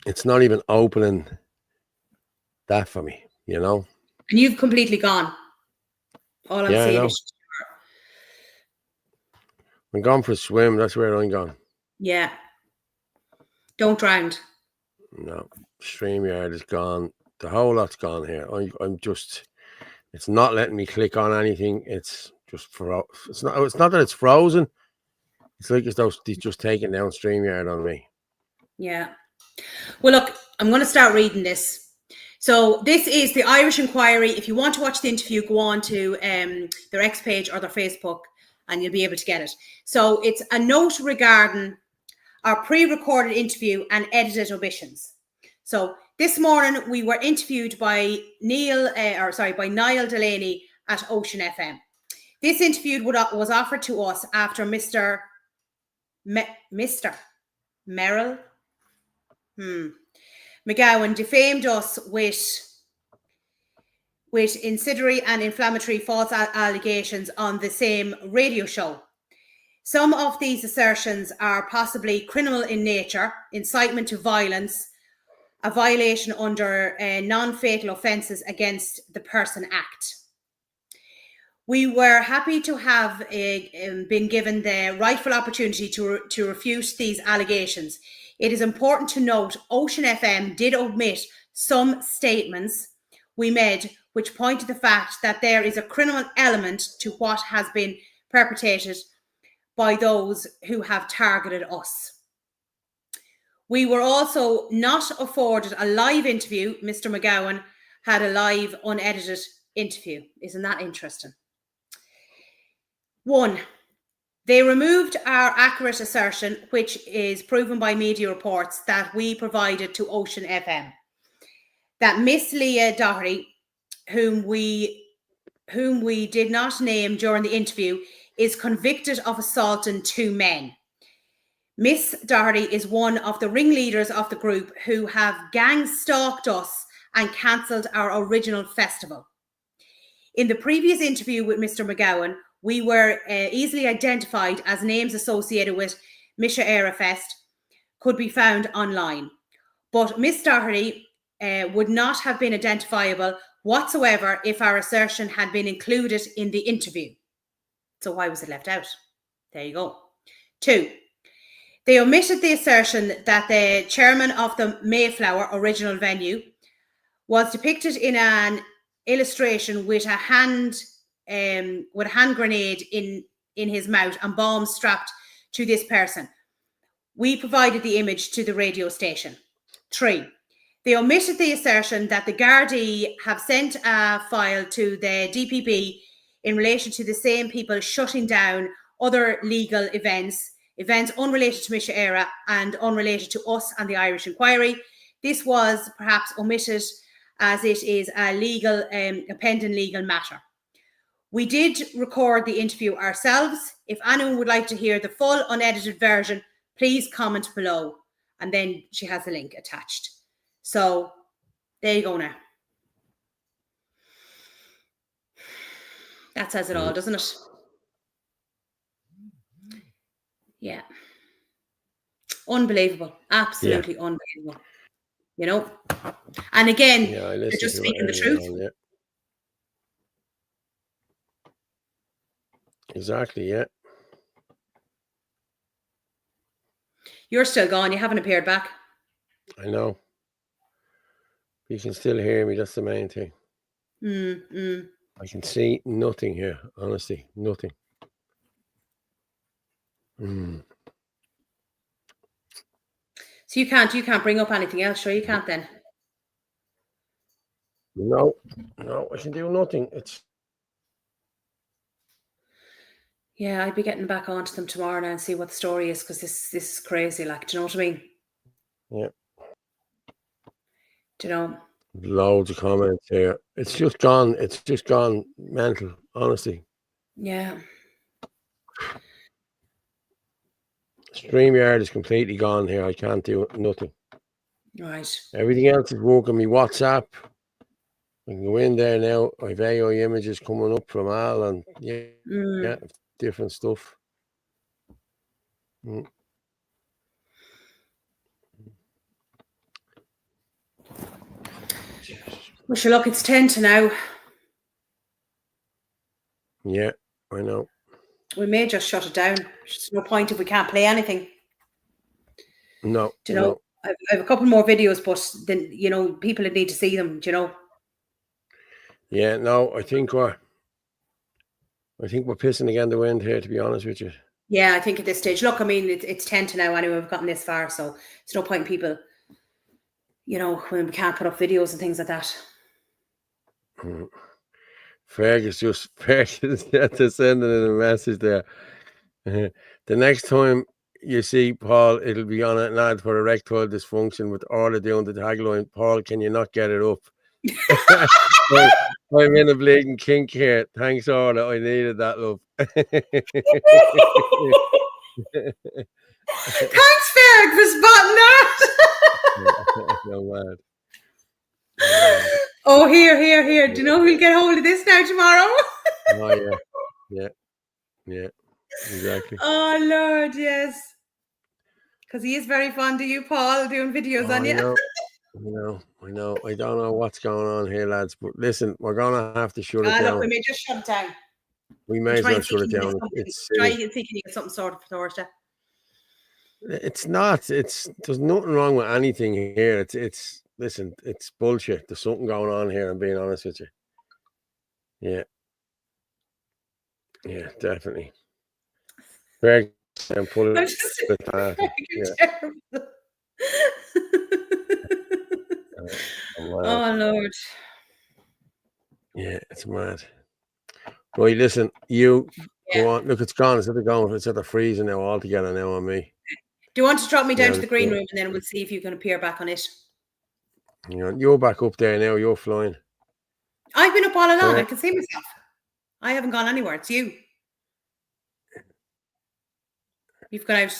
It's not even opening that for me, you know. And you've completely gone. All I'm saying is, I'm gone for a swim. That's where I'm gone. Yeah. Don't drown. No, StreamYard is gone. The whole lot's gone here. I'm just. It's not letting me click on anything. It's just It's not that it's frozen. It's like it's just taking down StreamYard on me. Yeah. Well, look, I'm going to start reading this. So this is the Irish inquiry. If you want to watch the interview, go on to their X page or their Facebook, and you'll be able to get it. So it's a note regarding our pre-recorded interview and edited omissions. So this morning we were interviewed by Niall Delaney at Ocean FM. This interview was offered to us after Mr. Merrill McGowan defamed us with incendiary and inflammatory false allegations on the same radio show. Some of these assertions are possibly criminal in nature, incitement to violence, a violation under non-fatal offences against the Person Act. We were happy to have been given the rightful opportunity to refute these allegations. It is important to note Ocean FM did omit some statements we made which point to the fact that there is a criminal element to what has been perpetrated by those who have targeted us. We were also not afforded a live interview. Mr. McGowan had a live, unedited interview. Isn't that interesting? 1. They removed our accurate assertion, which is proven by media reports that we provided to Ocean FM, that Miss Leah Doherty, whom we did not name during the interview, is convicted of assaulting 2 men. Miss Doherty is one of the ringleaders of the group who have gang stalked us and cancelled our original festival. In the previous interview with Mr. McGowan, we were easily identified as names associated with Misha Era Fest could be found online. But Miss Doherty would not have been identifiable whatsoever if our assertion had been included in the interview. So why was it left out? There you go. 2. They omitted the assertion that the chairman of the Mayflower original venue was depicted in an illustration with a hand grenade in his mouth and bombs strapped to this person. We provided the image to the radio station. 3. They omitted the assertion that the Gardaí have sent a file to the DPP in relation to the same people shutting down other legal events unrelated to Misha Era and unrelated to us and the Irish inquiry. This was perhaps omitted as it is a pending legal matter. We did record the interview ourselves. If anyone would like to hear the full unedited version, please comment below. And then she has a link attached. So there you go now. That says it all, doesn't it? Yeah. Unbelievable. Absolutely unbelievable. You know? And again, they're just speaking the truth. Yeah. Exactly, yeah. You're still gone. You haven't appeared back. I know. You can still hear me. That's the main thing. I can see nothing here. Honestly, nothing. So you can't bring up anything else. Sure, you can't then. No, I can do nothing. It's. Yeah, I'd be getting back onto them tomorrow now and see what the story is, because this is crazy. Like, do you know what I mean? Yeah. Do you know? Loads of comments here. It's just gone. It's just gone mental, honestly. Yeah. StreamYard is completely gone here. I can't do nothing. Right. Everything else is working. Me WhatsApp. I can go in there now. I've AI images coming up from Al and yeah, different stuff. Well, sure, look, it's 10 to now. Yeah, I know. We may just shut it down. There's no point if we can't play anything. No. Do you know? I have a couple more videos, but then, you know, people need to see them, do you know? Yeah, no, I think we're pissing against the wind here, to be honest with you. Yeah, I think at this stage. Look, I mean, it's 10 to now anyway. We've gotten this far, so there's no point in people, you know, when we can't put up videos and things like that. Fergus had to send in a message there. The next time you see Paul, it'll be on an ad for erectile dysfunction with Orla doing the tagline, Paul, can you not get it up? I'm in a bleeding kink here. Thanks, Orla. I needed that, love. Thanks, Ferg, for spotting that. No mad. Oh, here. Do you know who'll get hold of this now tomorrow? Oh, yeah, exactly. Oh, Lord, yes. Because he is very fond of you, Paul, doing videos on you. I know. I don't know what's going on here, lads, but listen, we're going to have to shut it down. Look, we may just shut it down. We may as well shut it down. Try and think you get something sorted for Thursday. It's not. There's nothing wrong with anything here. Listen, it's bullshit. There's something going on here, I'm being honest with you. Yeah, definitely. Greg, and pull it. Oh, Lord. Yeah, it's mad. Right, listen, you go on. Look, it's gone. It's at the freezing now altogether now on me. Do you want to drop me down to the green room and then we'll see if you can appear back on it? You're back up there now. You're flying. I've been up all along. I can see myself. I haven't gone anywhere. It's you. You've gone out.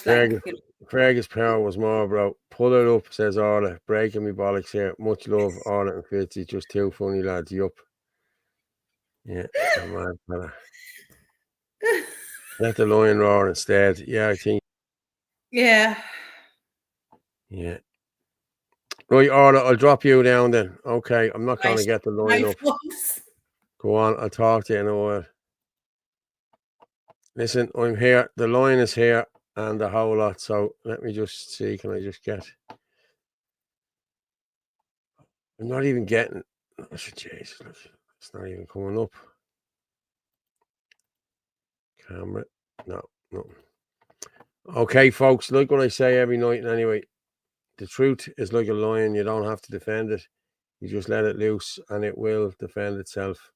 Fergus power was more, bro. Pull it up, says Orla. Breaking me bollocks here. Much love, Orla and Fitzy. Just two funny lads. You up? Yeah, mad fella. Let the lion roar instead. Yeah, I think. Yeah. Yeah. Right, Orla, I'll drop you down then. Okay, I'm not going to get the line up. Go on, I'll talk to you in a while. Listen, I'm here. The line is here and the whole lot. So let me just see. Can I just get? I'm not even getting. Oh, Jesus, it's not even coming up. Camera. No. Okay, folks, like what I say every night anyway. The truth is like a lion. You don't have to defend it. You just let it loose and it will defend itself.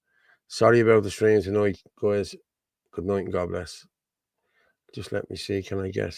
Sorry about the stream tonight, guys. Good night and God bless. Just let me see. Can I get